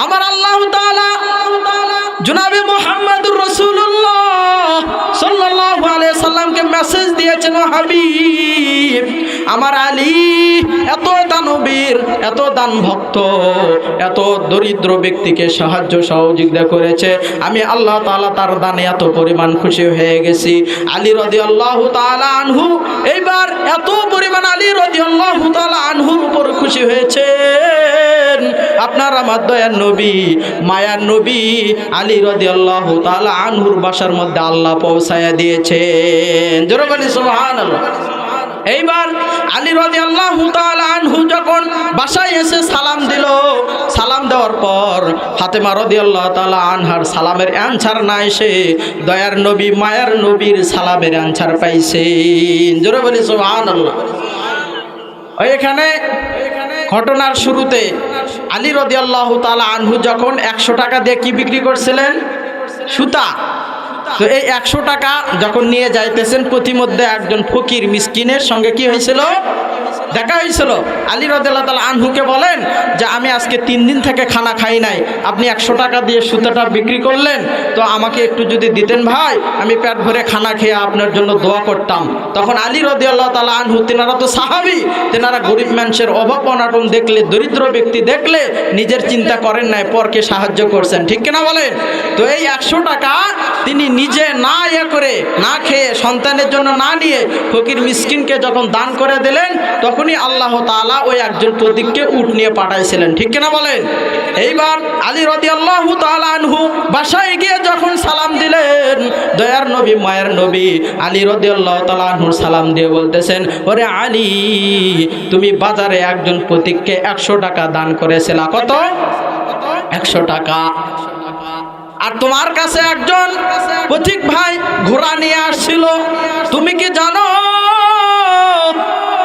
আমার আল্লাহ তাআলা জনাবে মুহাম্মদুর রাসূলুল্লাহ সাল্লাল্লাহু আলাইহি সাল্লামকে মেসেজ দিয়েছেন, ও হাবিব, আমার আলী এত দানবীর, এত দান ভক্ত, এত দরিদ্র ব্যক্তিকে সাহায্য সহযোগিতা করেছে, আমি আল্লাহ তাআলা তার দানে এত পরিমাণ খুশি হয়ে গেছি। আলী রাদিয়াল্লাহু তাআলা আনহু এইবার এত পরিমাণ আলী রাদিয়াল্লাহু তাআলা আনহুর উপর খুশি হয়েছেন, আপনার আমার দয়ার নবী, মায়ার নবী আলী রাদিয়াল্লাহু তাআলা আনহুর বাসার মধ্যে আল্লাহ পৌঁছায়া দিয়েছেন। জোরে বলি সুবহানাল্লাহ। এইবার আলী রাদিয়াল্লাহু তাআলা আনহু যখন বাসায় এসে সালাম দিল, সালাম দেওয়ার পর ফাতেমা রাদিয়াল্লাহু তাআলা আনহার সালামের অ্যানসার না এসে দয়ার নবী মায়ার নবীর সালামের অ্যানসার পাইছেন। জোরে বলি সুবহানাল্লাহ। এখানে ঘটনার শুরুতে আলী রাদিয়াল্লাহু তাআলা আনহু যখন 100 টাকা দিয়ে কি বিক্রি করছিলেন? সুতা। তো এই 100 টাকা যখন নিয়ে যাইতেছেন, প্রতিমধ্যে একজন ফকির মিসকিনের সঙ্গে কি হয়েছিল? দেখা হয়েছিল। আলী রাদিয়াল্লাহু তাআলা আনহুকে বলেন যে আমি আজকে 3 দিন থেকে খানা খাই নাই, আপনি 100 টাকা দিয়ে সুতাটা বিক্রি করলেন, তো আমাকে একটু যদি দিতেন ভাই, আমি পেট ভরে খানা খেয়ে আপনার জন্য দোয়া করতাম। তখন আলী রাদিয়াল্লাহু তাআলা আনহু, তেনারা তো সাহাবী, তেনারা গরিব মানুষের অভাব অনাটন দেখলে, দরিদ্র ব্যক্তি দেখলে নিজের চিন্তা করেন নাই, পরকে সাহায্য করছেন, ঠিক কিনা বলেন? তো এই 100 টাকা তিনি নিজে না ইয়ে করে, না খেয়ে, সন্তানের জন্য না নিয়ে ফকির মিসকিনকে যখন দান করে দিলেন, তখনই আল্লাহ তাআলা ওই একজন প্রতীককে উট নিয়ে পাঠাইছিলেন, ঠিক কিনা বলেন? এইবার আলী রাদিয়াল্লাহু তাআলা আনহু বাসায় গিয়ে যখন সালাম দিলেন, দয়ার নবী মায়ের নবী আলী রাদিয়াল্লাহু তাআলা আনহুর সালাম দিয়ে বলতেছেন, ওরে আলী, তুমি বাজারে একজন প্রতীককে 100 টাকা দান করেছিলা। কত? 100 টাকা। আর তোমার কাছে একজন পথিক ভাই ঘোড়া নিয়ে আসছিল, তুমি কি জানো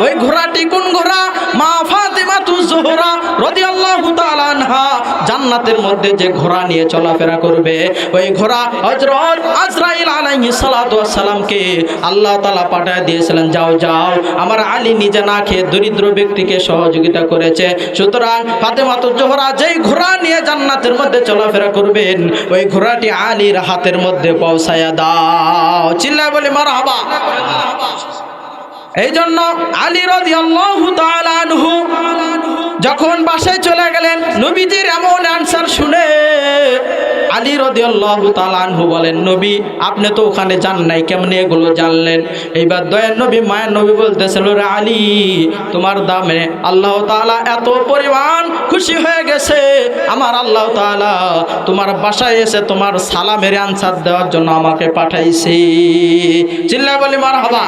ওই ঘোড়াটি কোন ঘোড়া? মা ফাতিমাতুজ জোহরা রাদিয়াল্লাহু তাআলা আনহা জান্নাতের মধ্যে যে ঘোড়া নিয়ে চলাফেরা করবে, ওই ঘোড়া হযরত আজরাইল আলাইহিস সালাতু ওয়াস সালামকে আল্লাহ তাআলা পাঠিয়ে দিয়েছিলেন, যাও যাও, আমার আলী নিজে না খেয়ে দরিদ্র ব্যক্তিকে সহযোগিতা করেছে, সুতরাং ফাতিমাতুজ জোহরা যেই ঘোড়া নিয়ে জান্নাতের মধ্যে চলাফেরা করবেন, ওই ঘোড়াটি আলীর হাতের মধ্যে পৌঁছায়া দাও। চিল্লায় বলি মারহাবা। এই জন্য আলী রাদিয়াল্লাহু তাআলা আনহু যখন বাসায় চলে গেলেন, নবীজির এমন অ্যানসার শুনে আলী রাদিয়াল্লাহু তাআলা আনহু বলেন, নবী আপনি তো ওখানে যান নাই, কেমনে এগুলো জানলেন? এইবার দয়ার নবী মায়ের নবী বলতেছিল, রে আলী, তোমার দামে আল্লাহ তাআলা এত পরিমাণ খুশি হয়ে গেছে, আমার আল্লাহ তাআলা তোমার বাসায় এসে তোমার সালামের অ্যানসার দেওয়ার জন্য আমাকে পাঠাইছে। চিল্লায় বলি মারহাবা।